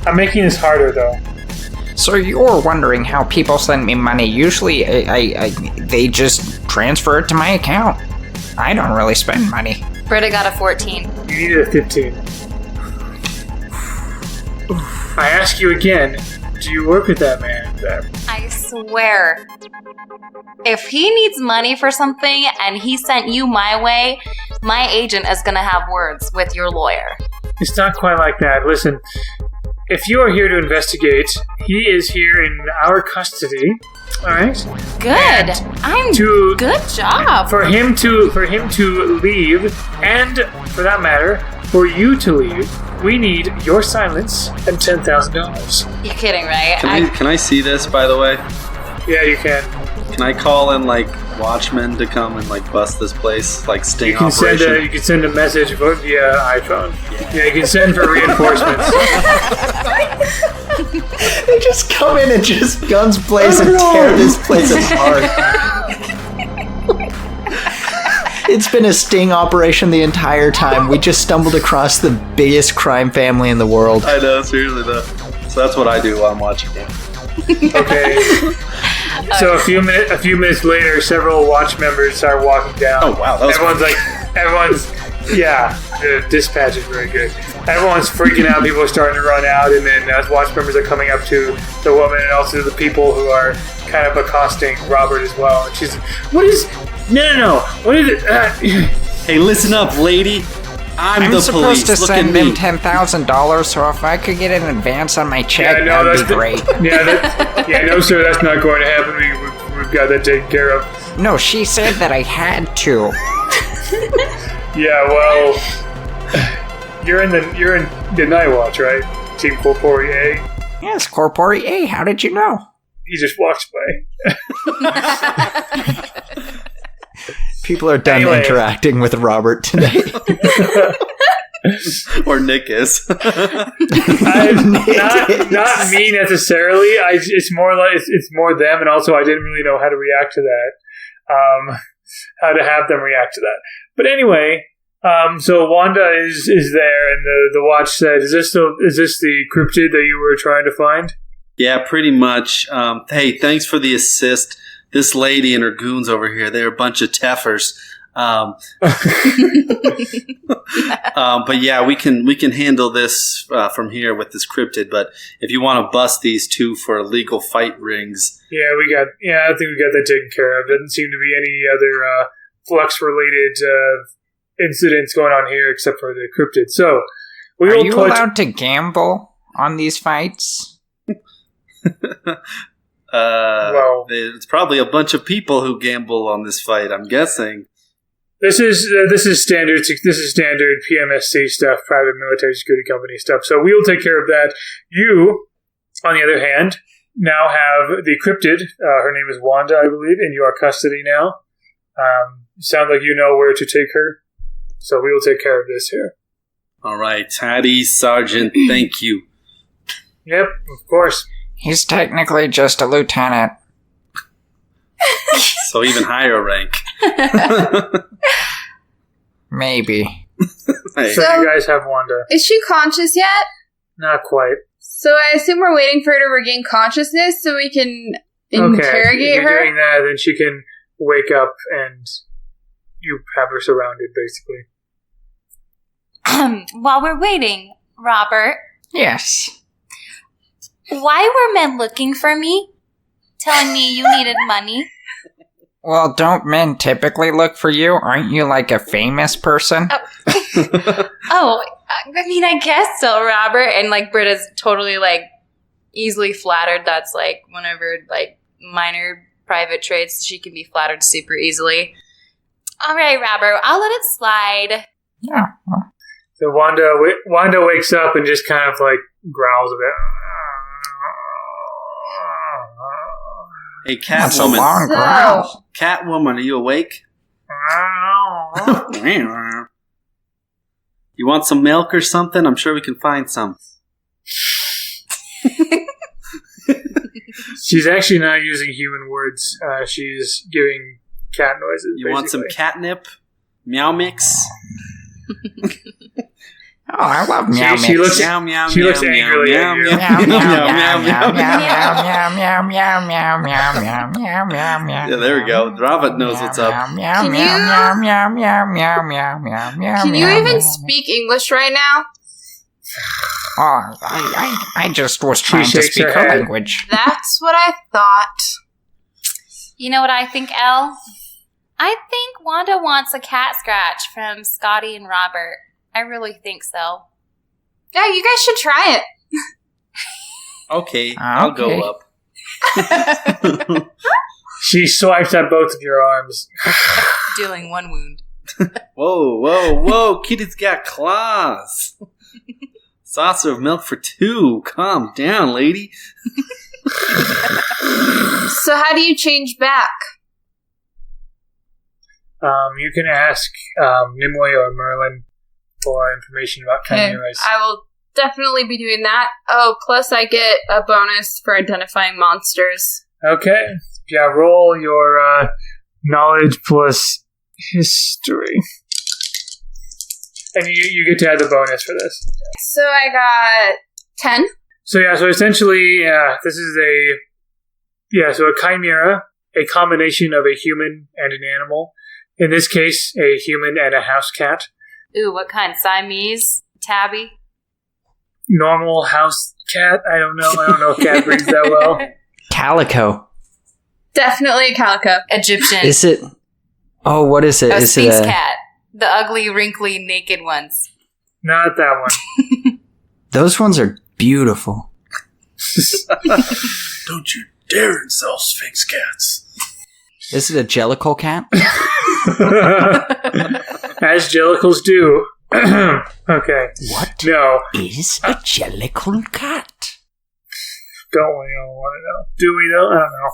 Speaker 3: I'm making this harder though.
Speaker 7: So you're wondering how people send me money. Usually, they just transfer it to my account. I don't really spend money.
Speaker 10: Britta got a 14.
Speaker 3: You needed a 15. I ask you again, do you work with that man there?
Speaker 10: I swear, if he needs money for something and he sent you my way, my agent is gonna have words with your lawyer.
Speaker 3: It's not quite like that. Listen, if you are here to investigate, he is here in our custody. All right.
Speaker 10: Good. Good job.
Speaker 3: For him to leave, and for that matter, for you to leave, we need your silence and $10,000.
Speaker 10: You're kidding, right?
Speaker 4: Can I see this, by the way?
Speaker 3: Yeah, you can.
Speaker 4: Can I call in watchmen to come and bust this place, sting
Speaker 3: you can
Speaker 4: operation?
Speaker 3: You can send a message via iPhone. Yeah, you can send for reinforcements.
Speaker 1: They just come in and just guns blaze and tear this place apart. It's been a sting operation the entire time. We just stumbled across the biggest crime family in the world.
Speaker 4: I know, seriously though. So that's what I do while I'm watching it.
Speaker 3: Okay. So a few minutes later, several watch members are walking down.
Speaker 4: Oh wow, that was
Speaker 3: the dispatch is very good. Everyone's freaking out. People are starting to run out, and then watch members are coming up to the woman and also the people who are kind of accosting Robert as well. And she's, "What is? No. What is it?
Speaker 8: Hey, listen up, lady.
Speaker 4: I'm the
Speaker 7: supposed
Speaker 4: police.
Speaker 7: to
Speaker 4: Look at
Speaker 7: send
Speaker 4: me.
Speaker 7: them $10,000, so if I could get an advance on my check, that'd be great.
Speaker 3: No, sir, that's not going to happen. We've got that taken care of.
Speaker 7: No, she said that I had to.
Speaker 3: Yeah, well, you're in the night watch, right? Team Corpori A.
Speaker 7: Yes, Corpori A. How did you know?
Speaker 3: He just walks by.
Speaker 1: People are done interacting with Robert today.
Speaker 4: Or Nick is.
Speaker 3: Not me necessarily. It's more like it's more them, and also I didn't really know how to react to that. How to have them react to that. But anyway, so Wanda is there, and the watch said, "Is this the cryptid that you were trying to find?"
Speaker 4: Yeah, pretty much. Hey, thanks for the assist. This lady and her goons over here, they're a bunch of teffers. But yeah, we can handle this from here with this cryptid. But if you want to bust these two for illegal fight rings,
Speaker 3: I think we got that taken care of. Doesn't seem to be any other flux related incidents going on here except for the cryptid. So,
Speaker 7: are you allowed to gamble on these fights?
Speaker 4: Well, it's probably a bunch of people who gamble on this fight, I'm guessing.
Speaker 3: This is standard. This is standard PMSC stuff, private military security company stuff. So we will take care of that. You, on the other hand, now have the cryptid. Her name is Wanda, I believe, in your custody now. Sounds like you know where to take her. So we will take care of this here.
Speaker 4: All right, Hattie, Sergeant, thank you.
Speaker 3: Yep, of course.
Speaker 7: He's technically just a lieutenant.
Speaker 4: So even higher rank.
Speaker 7: Maybe.
Speaker 3: Hey. So you guys have Wanda.
Speaker 6: Is she conscious yet?
Speaker 3: Not quite.
Speaker 6: So I assume we're waiting for her to regain consciousness so we can interrogate
Speaker 3: if you're
Speaker 6: her?
Speaker 3: doing that, then she can wake up and you have her surrounded, basically.
Speaker 5: While we're waiting, Robert.
Speaker 7: Yes.
Speaker 5: Why were men looking for me? Telling me you needed money?
Speaker 7: Well, don't men typically look for you? Aren't you like a famous person?
Speaker 10: I guess so, Robert. And like Britta's totally like easily flattered. That's like one of her like minor private traits. She can be flattered super easily. All right, Robert, I'll let it slide.
Speaker 7: Yeah.
Speaker 3: So Wanda wakes up and just kind of like growls a bit.
Speaker 4: Hey,
Speaker 7: That's a long growl.
Speaker 4: Catwoman, are you awake? You want some milk or something? I'm sure we can find some.
Speaker 3: She's actually not using human words. She's giving cat noises.
Speaker 4: You want some catnip? Meow mix?
Speaker 7: Oh, I love meow mix.
Speaker 3: She looks
Speaker 4: meow, meow,
Speaker 3: she
Speaker 4: meow,
Speaker 3: looks angrily
Speaker 4: meow,
Speaker 3: at you.
Speaker 4: meow, meow, meow,
Speaker 7: Yeah,
Speaker 4: there we go. Robert knows what's up.
Speaker 6: Can you even speak English right now?
Speaker 7: Oh, I just was trying to speak her language.
Speaker 6: That's what I thought.
Speaker 5: You know what I think, Elle? I think Wanda wants a cat scratch from Scottie and Robert. I really think so.
Speaker 6: Yeah, you guys should try it.
Speaker 4: Okay, I'll go up.
Speaker 3: She swipes at both of your arms.
Speaker 10: Dealing one wound.
Speaker 4: Whoa, kitty's got claws. Saucer of milk for two. Calm down, lady.
Speaker 6: So how do you change back?
Speaker 3: You can ask Nimue or Merlin for information about chimeras.
Speaker 6: I will definitely be doing that. Oh, plus I get a bonus for identifying monsters.
Speaker 3: Okay. Yeah, roll your knowledge plus history. And you get to add the bonus for this.
Speaker 6: So I got 10.
Speaker 3: So essentially, this is a chimera, a combination of a human and an animal. In this case, a human and a house cat.
Speaker 10: Ooh, what kind? Siamese? Tabby?
Speaker 3: Normal house cat? I don't know if cat breeds that well.
Speaker 1: Calico.
Speaker 6: Definitely a calico.
Speaker 10: Egyptian.
Speaker 1: Is it? Oh, what is it?
Speaker 10: A
Speaker 1: is
Speaker 10: Sphinx
Speaker 1: it
Speaker 10: cat.
Speaker 5: The ugly, wrinkly, naked ones.
Speaker 3: Not that one.
Speaker 1: Those ones are beautiful.
Speaker 8: Don't you dare insult Sphinx cats.
Speaker 1: Is it a jellicle cat?
Speaker 3: As jellicles do. Okay.
Speaker 7: What
Speaker 3: No.
Speaker 7: is a jellicle cat?
Speaker 3: Don't we all want to know? Do we though? I don't know.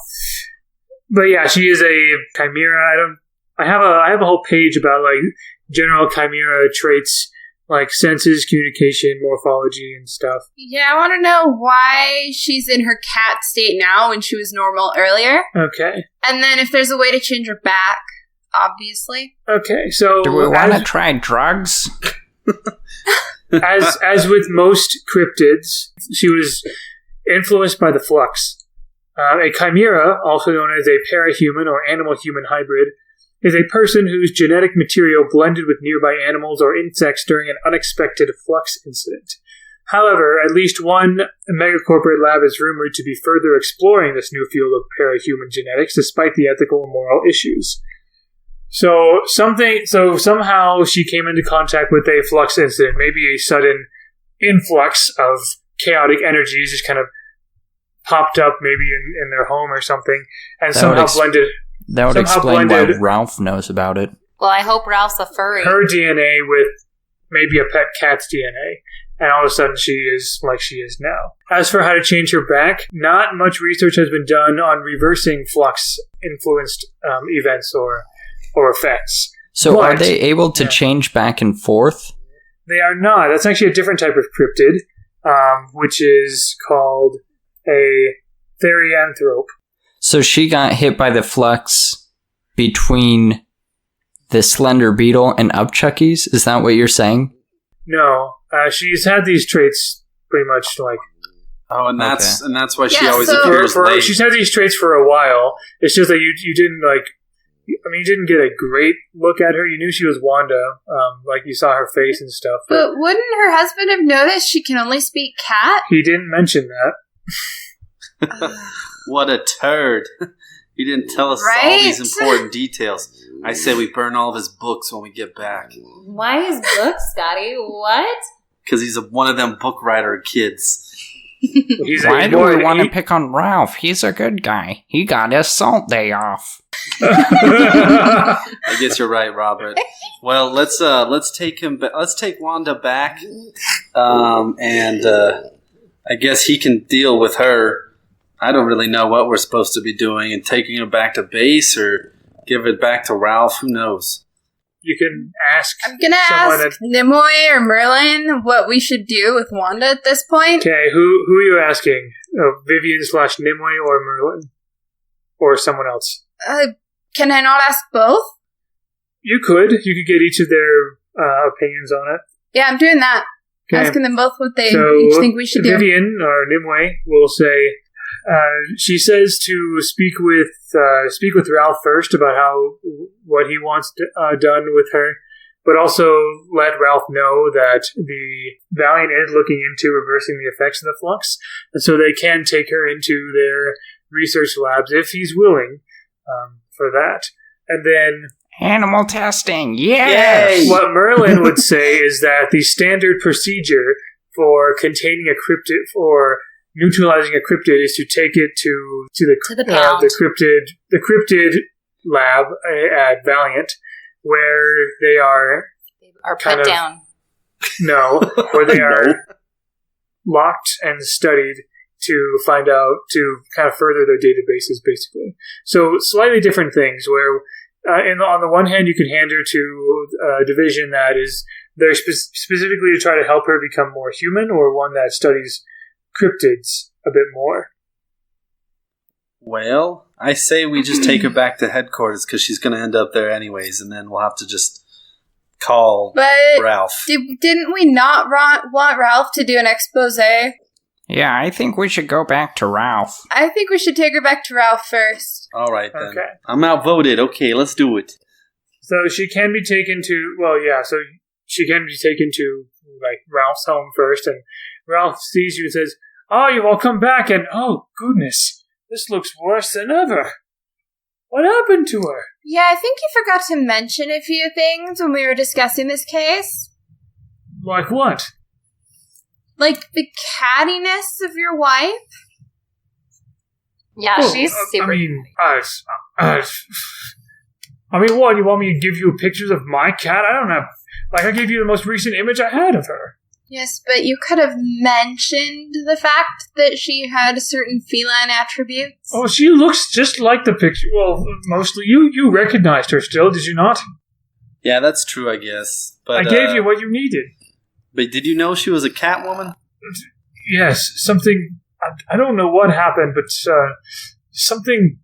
Speaker 3: But yeah, she is a chimera. I have a whole page about like general chimera traits, like senses, communication, morphology, and stuff.
Speaker 6: Yeah, I want to know why she's in her cat state now when she was normal earlier.
Speaker 3: Okay.
Speaker 6: And then if there's a way to change her back, obviously.
Speaker 3: Okay. So
Speaker 7: Do we want to try drugs?
Speaker 3: as with most cryptids, she was influenced by the flux. A chimera, also known as a parahuman or animal-human hybrid, is a person whose genetic material blended with nearby animals or insects during an unexpected flux incident. However, at least one megacorporate lab is rumored to be further exploring this new field of parahuman genetics, despite the ethical and moral issues. So somehow she came into contact with a flux incident, maybe a sudden influx of chaotic energies just kind of popped up maybe in their home or something, and somehow blended.
Speaker 1: That would explain why Ralph knows about it.
Speaker 5: Well, I hope Ralph's a furry.
Speaker 3: Her DNA with maybe a pet cat's DNA, and all of a sudden she is like she is now. As for how to change her back, not much research has been done on reversing flux-influenced events or effects.
Speaker 1: So are they able to change back and forth?
Speaker 3: They are not. That's actually a different type of cryptid, which is called a therianthrope.
Speaker 1: So she got hit by the flux between the slender beetle and Upchuckies? Is that what you're saying?
Speaker 3: No. She's had these traits pretty much like...
Speaker 4: Oh, and that's why she
Speaker 6: Yeah,
Speaker 4: always
Speaker 6: so-
Speaker 4: appears late.
Speaker 3: She's had these traits for a while. It's just that you didn't like... I mean, you didn't get a great look at her. You knew she was Wanda. Like, you saw her face and stuff.
Speaker 6: But wouldn't her husband have noticed she can only speak cat?
Speaker 3: He didn't mention that.
Speaker 4: What a turd. He didn't tell us all
Speaker 6: Right?
Speaker 4: these important details. I say we burn all of his books when we get back.
Speaker 10: Why his books, Scottie? What?
Speaker 4: Because he's one of them book writer kids.
Speaker 7: Why do we want to pick on Ralph? He's a good guy. He got his salt day off.
Speaker 4: I guess you're right, Robert. Well, let's take him. Let's take Wanda back, and I guess he can deal with her. I don't really know what we're supposed to be doing, and taking her back to base or give it back to Ralph. Who knows?
Speaker 3: You can ask.
Speaker 6: I'm gonna ask Nimoy or Merlin what we should do with Wanda at this point.
Speaker 3: Okay, who are you asking? Vivian/Nimue or Merlin? Or someone else?
Speaker 6: Can I not ask both?
Speaker 3: You could. You could get each of their opinions on it.
Speaker 6: Yeah, I'm doing that.
Speaker 3: Okay.
Speaker 6: Asking them both what they
Speaker 3: So
Speaker 6: each think we should do.
Speaker 3: Vivian or Nimue will say, she says to speak with Ralph first about what he wants done with her, but also let Ralph know that the Valiant is looking into reversing the effects of the flux, and so they can take her into their research labs if he's willing for that. And then
Speaker 7: Animal testing, yes!
Speaker 3: what Merlin would say is that the standard procedure for containing a cryptid or neutralizing a cryptid is to take it to the cryptid lab at Valiant, where they are
Speaker 5: put down.
Speaker 3: No, where they are locked and studied to find out, to kind of further their databases, basically. So slightly different things, where on the one hand, you could hand her to a division that is there specifically to try to help her become more human, or one that studies cryptids a bit more.
Speaker 4: Well, I say we just take her back to headquarters because she's going to end up there anyways, and then we'll have to just call Ralph.
Speaker 6: Didn't we not want Ralph to do an expose?
Speaker 7: Yeah, I think we should go back to Ralph.
Speaker 6: I think we should take her back to Ralph first.
Speaker 4: All right, then.
Speaker 3: Okay.
Speaker 4: I'm outvoted. Okay, let's do it.
Speaker 3: So she can be taken to, she can be taken to, like, Ralph's home first, and Ralph sees you and says, "Oh, you've all come back, and oh, goodness, this looks worse than ever. What happened to her?
Speaker 6: Yeah, I think you forgot to mention a few things when we were discussing this case.
Speaker 3: Like what?
Speaker 6: Like the cattiness of your wife?
Speaker 5: Yeah, she's super.
Speaker 3: What? You want me to give you pictures of my cat? I don't have. Like, I gave you the most recent image I had of her.
Speaker 6: Yes, but you could have mentioned the fact that she had certain feline attributes.
Speaker 3: Oh, she looks just like the picture. Well, mostly. You recognized her still, did you not?
Speaker 4: Yeah, that's true, I guess. But
Speaker 3: I gave you what you needed.
Speaker 4: But did you know she was a cat woman?
Speaker 3: Yes, something. I don't know what happened, but something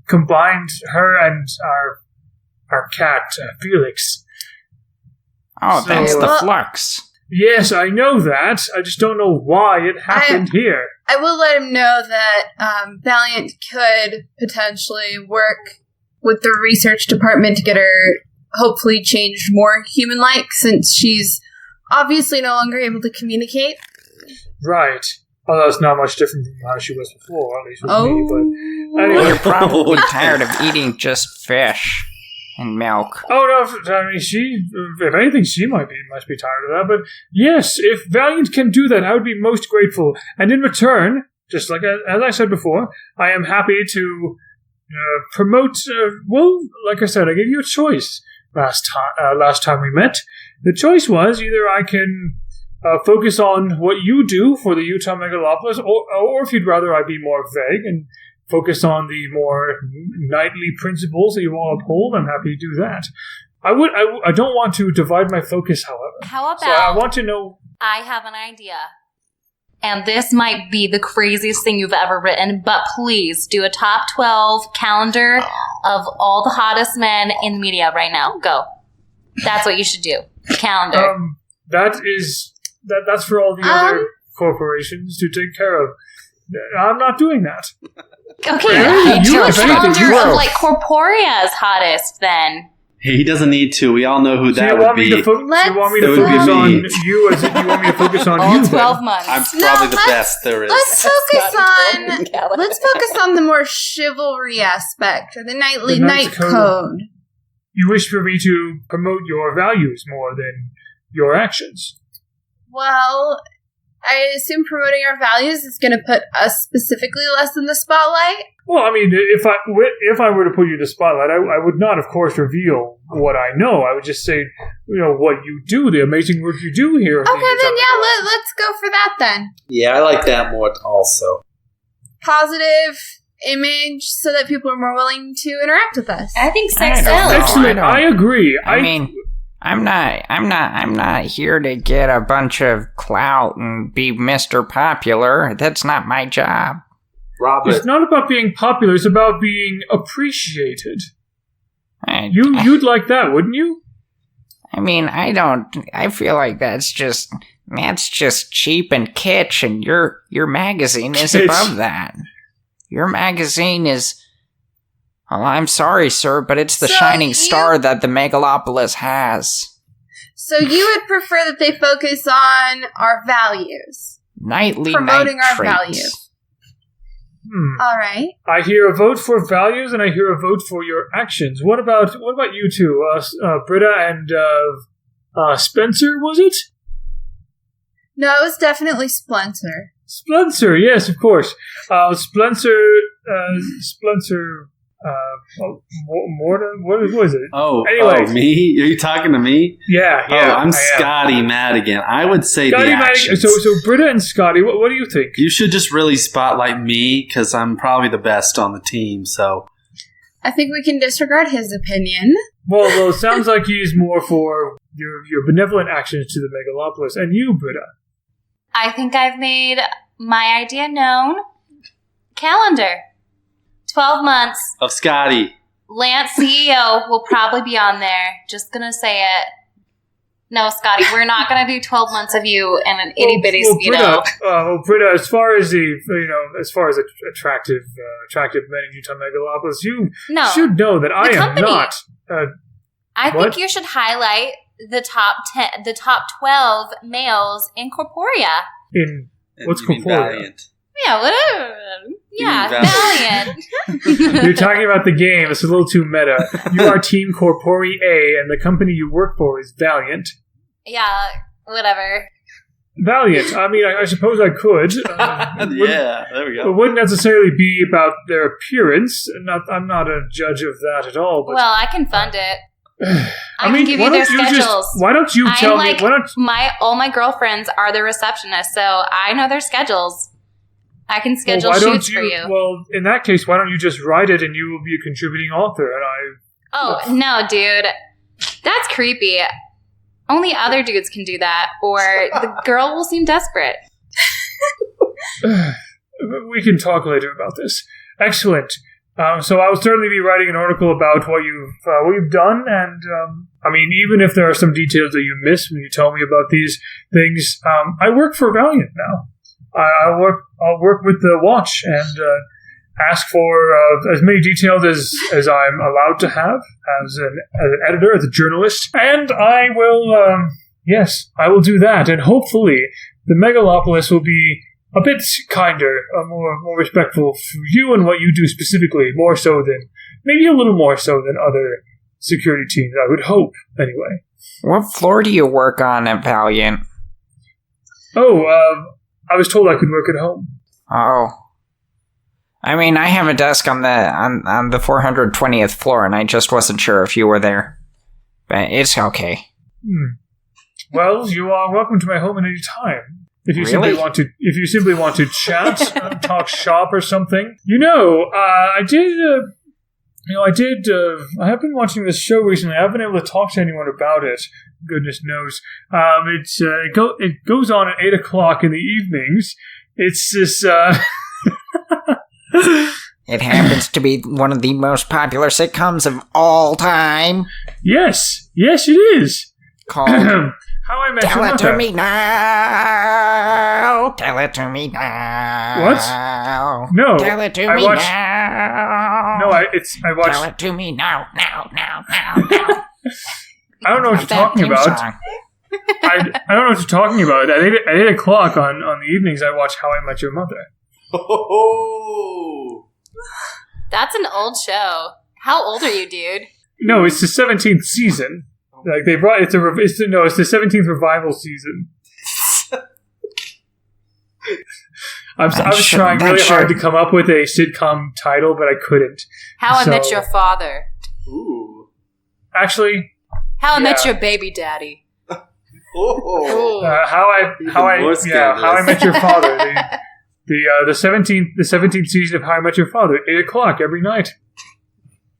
Speaker 3: combined her and our cat, Felix.
Speaker 7: Oh, that's the flux.
Speaker 3: Yes, I know that. I just don't know why it happened here.
Speaker 6: I will let him know that Valiant could potentially work with the research department to get her hopefully changed more human-like, since she's obviously no longer able to communicate.
Speaker 3: Right. Although it's not much different from how she was before, at least with me. But anyway.
Speaker 7: You're probably tired of eating just fish and milk.
Speaker 3: Oh, no, I mean, if anything, she must be tired of that. But yes, if Valiant can do that, I would be most grateful. And in return, just like as I said before, I am happy to promote, like I said, I gave you a choice last time we met. The choice was either I can focus on what you do for the Utah Megalopolis, or if you'd rather I be more vague and focus on the more knightly principles that you want to uphold, I'm happy to do that. I don't want to divide my focus, however.
Speaker 5: How about...
Speaker 3: So I want to know...
Speaker 5: I have an idea. And this might be the craziest thing you've ever written, but please do a top 12 calendar of all the hottest men in the media right now. Go. That's what you should do. Calendar.
Speaker 3: That's for all the other corporations to take care of. I'm not doing that.
Speaker 5: Okay, do a calendar of like Corporea's hottest then.
Speaker 4: He doesn't need to. We all know who that would be.
Speaker 3: You want me to focus on you as if you want me to focus on
Speaker 5: all
Speaker 3: you?
Speaker 5: 12 months.
Speaker 4: I'm probably the best there is.
Speaker 6: Let's focus on the more chivalry aspect, or the knightly night code.
Speaker 3: You wish for me to promote your values more than your actions.
Speaker 6: Well, I assume promoting our values is going to put us specifically less in the spotlight.
Speaker 3: Well, I mean, if I were to put you in the spotlight, I would not, of course, reveal what I know. I would just say, what you do, the amazing work you do here.
Speaker 6: Okay, then let's go for that then.
Speaker 4: Yeah, I like that more also.
Speaker 6: Positive image so that people are more willing to interact with us.
Speaker 5: I think sex sells.
Speaker 3: Excellent. I agree.
Speaker 7: I mean, I'm not here to get a bunch of clout and be Mr. Popular. That's not my job.
Speaker 4: Robert.
Speaker 3: It's not about being popular, it's about being appreciated. You'd like that, wouldn't you?
Speaker 7: I mean, I feel like that's just cheap and kitsch, and your magazine is above that. Your magazine is... Well, I'm sorry, sir, but it's the shining star that the Megalopolis has.
Speaker 6: So you would prefer that they focus on our values? Promoting our values. All right.
Speaker 3: I hear a vote for values, and I hear a vote for your actions. What about you two, Britta and Spencer? Was it?
Speaker 6: No, it was definitely Spencer.
Speaker 3: Spencer, yes, of course. Spencer. What was it?
Speaker 4: Anyway, me? Are you talking to me?
Speaker 3: Yeah.
Speaker 4: I'm Scottie Madigan. I would say
Speaker 3: Scottie
Speaker 4: the actions.
Speaker 3: So Britta and Scottie, what do you think?
Speaker 4: You should just really spotlight me, because I'm probably the best on the team, so...
Speaker 6: I think we can disregard his opinion.
Speaker 3: Well, it sounds like he's more for your benevolent actions to the Megalopolis. And you, Britta?
Speaker 5: I think I've made my idea known. Calendar. 12 months.
Speaker 4: Of Scottie.
Speaker 5: Lance CEO will probably be on there. Just gonna say it. No, Scottie, we're not gonna do 12 months of you and an itty bitty speedo.
Speaker 3: Britta, as far as attractive men in Utah Megalopolis, you should know that I am not.
Speaker 5: I think you should highlight the top 12 males in Corporea.
Speaker 3: What's Corporea?
Speaker 5: Yeah, whatever. Yeah, Valiant.
Speaker 3: You're talking about the game. It's a little too meta. You are Team Corpori A, and the company you work for is Valiant.
Speaker 5: Yeah, whatever.
Speaker 3: Valiant. I mean, I suppose I could.
Speaker 4: Yeah, there we go.
Speaker 3: It wouldn't necessarily be about their appearance. I'm not a judge of that at all. But
Speaker 5: Well, I can fund it. I
Speaker 3: mean,
Speaker 5: can give
Speaker 3: why
Speaker 5: you their
Speaker 3: don't you
Speaker 5: schedules.
Speaker 3: why don't you tell me? Why don't
Speaker 5: all my girlfriends are the receptionists, so I know their schedules. I can schedule
Speaker 3: why don't
Speaker 5: shoots for you.
Speaker 3: Well, in that case, why don't you just write it and you will be a contributing author? And
Speaker 5: Oh, no, dude. That's creepy. Only other dudes can do that, or the girl will seem desperate.
Speaker 3: We can talk later about this. Excellent. So I will certainly be writing an article about what you've done, and I mean, even if there are some details that you miss when you tell me about these things, I work for Valiant now. I'll work with the Watch and ask for as many details as I'm allowed to have as an editor, as a journalist, and I will. Yes, I will do that, and hopefully the Megalopolis will be a bit kinder, more respectful for you and what you do specifically, maybe a little more so than other security teams, I would hope, anyway.
Speaker 7: What floor do you work on at Valiant?
Speaker 3: Oh, I was told I could work at home.
Speaker 7: Oh. I mean, I have a desk on the 420th floor, and I just wasn't sure if you were there. But it's okay.
Speaker 3: Well, you are welcome to my home at any time. If you simply want to chat, talk shop or something. I have been watching this show recently. I haven't been able to talk to anyone about it. Goodness knows. It goes on at 8 o'clock in the evenings. It's this.
Speaker 7: It happens to be one of the most popular sitcoms of all time.
Speaker 3: Yes, it is.
Speaker 7: Called
Speaker 3: How I Met Your
Speaker 7: Tell It
Speaker 3: Mother.
Speaker 7: To Me Now. Tell it to me now.
Speaker 3: What? No.
Speaker 7: Tell it to
Speaker 3: I
Speaker 7: me
Speaker 3: watched-
Speaker 7: now.
Speaker 3: No, I watched.
Speaker 7: Tell it to me now.
Speaker 3: I don't know what you're talking about.
Speaker 7: Song.
Speaker 3: I don't know what you're talking about. At 8 o'clock on the evenings, I watch How I Met Your Mother.
Speaker 5: That's an old show. How old are you, dude?
Speaker 3: No, it's the 17th season. Like they brought it's the 17th revival season. I was trying really hard to come up with a sitcom title, but I couldn't.
Speaker 5: How I Met Your Father.
Speaker 4: Ooh.
Speaker 3: Actually,
Speaker 5: How I Met Your Baby Daddy.
Speaker 3: How I Met Your Father. The 17th season of How I Met Your Father, 8 o'clock every night.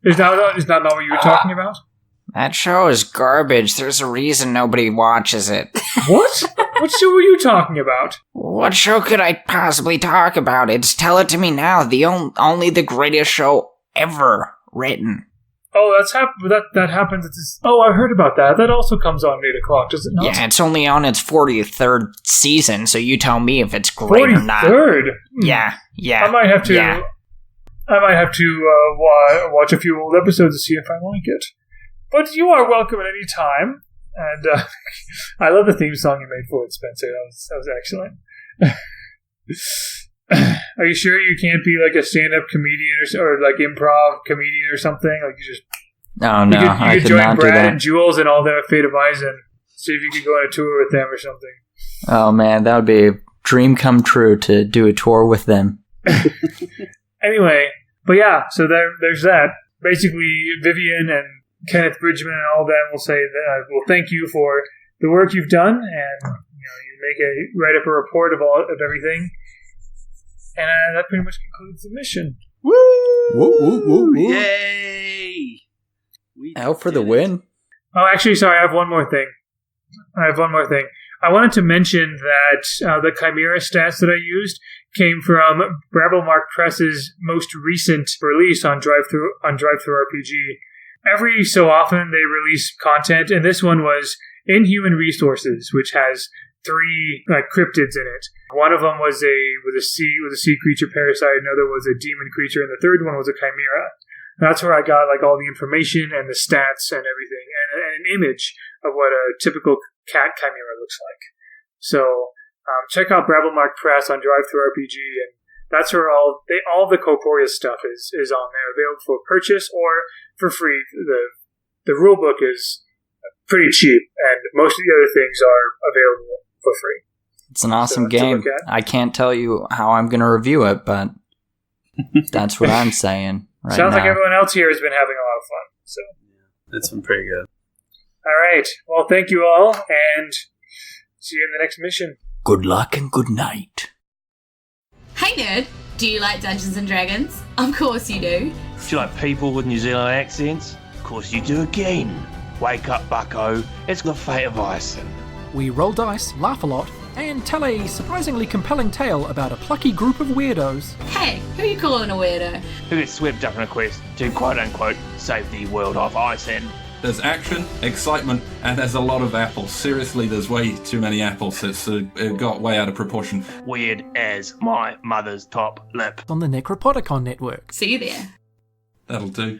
Speaker 3: Is that not what you were talking about?
Speaker 7: That show is garbage. There's a reason nobody watches it.
Speaker 3: What? What show were you talking about?
Speaker 7: What show could I possibly talk about? It's Tell It To Me Now, only the greatest show ever written.
Speaker 3: Oh, that happens. I heard about that. That also comes on at 8 o'clock, does it not?
Speaker 7: Yeah, it's only on its 43rd season, so you tell me if it's great or not.
Speaker 3: 43rd?
Speaker 7: Yeah.
Speaker 3: I might have to.
Speaker 7: Yeah.
Speaker 3: I might have to watch a few old episodes to see if I like it. But you are welcome at any time. And I love the theme song you made for it, Spencer. That was excellent. Are you sure you can't be like a stand-up comedian or like improv comedian or something? Like you just
Speaker 7: No, I
Speaker 3: could
Speaker 7: could
Speaker 3: join
Speaker 7: not do
Speaker 3: Brad
Speaker 7: that.
Speaker 3: and Jules and all their Fate of Eyes and see if you could go on a tour with them or something.
Speaker 1: Oh man, that would be a dream come true to do a tour with them.
Speaker 3: Anyway, but yeah, so there's that. Basically, Vivian and Kenneth Bridgman and all of them will say that well, thank you for the work you've done, and you write up a report of everything, and that pretty much concludes the mission.
Speaker 4: Woo!
Speaker 1: Woo, woo, woo, woo.
Speaker 4: Yay!
Speaker 1: Out for the win.
Speaker 3: Oh, actually, sorry, I have one more thing. I wanted to mention that the Chimera stats that I used came from Brabblemark Press's most recent release on DriveThru RPG. Every so often they release content, and this one was Inhuman Resources, which has 3 cryptids in it. One of them was a sea creature parasite, another was a demon creature, and the third one was a chimera. And that's where I got all the information and the stats and everything, and an image of what a typical cat chimera looks like. So check out Brabblemark Press on DriveThru RPG, and That's where all the Corporea stuff is on there, available for purchase or for free. The rule book is pretty cheap, and most of the other things are available for free.
Speaker 1: It's an awesome game. I can't tell you how I'm going to review it, but that's what I'm saying right
Speaker 3: Sounds
Speaker 1: now.
Speaker 3: like everyone else here has been having a lot of fun. So
Speaker 4: It's been pretty good.
Speaker 3: All right. Well, thank you all, and see you in the next mission.
Speaker 7: Good luck and good night.
Speaker 9: Hey nerd, do you like Dungeons and Dragons? Of course you do.
Speaker 11: Do you like people with New Zealand accents? Of course you do again. Wake up, bucko. It's the fate of Ison.
Speaker 12: We roll dice, laugh a lot, and tell a surprisingly compelling tale about a plucky group of weirdos.
Speaker 9: Hey, who are you calling a weirdo?
Speaker 11: Who gets swept up in a quest to quote-unquote save the world of Ison.
Speaker 13: There's action, excitement, and there's a lot of apples. Seriously, there's way too many apples. It got way out of proportion.
Speaker 11: Weird as my mother's top lip.
Speaker 12: On the Necropodicon network.
Speaker 9: See you there.
Speaker 13: That'll do.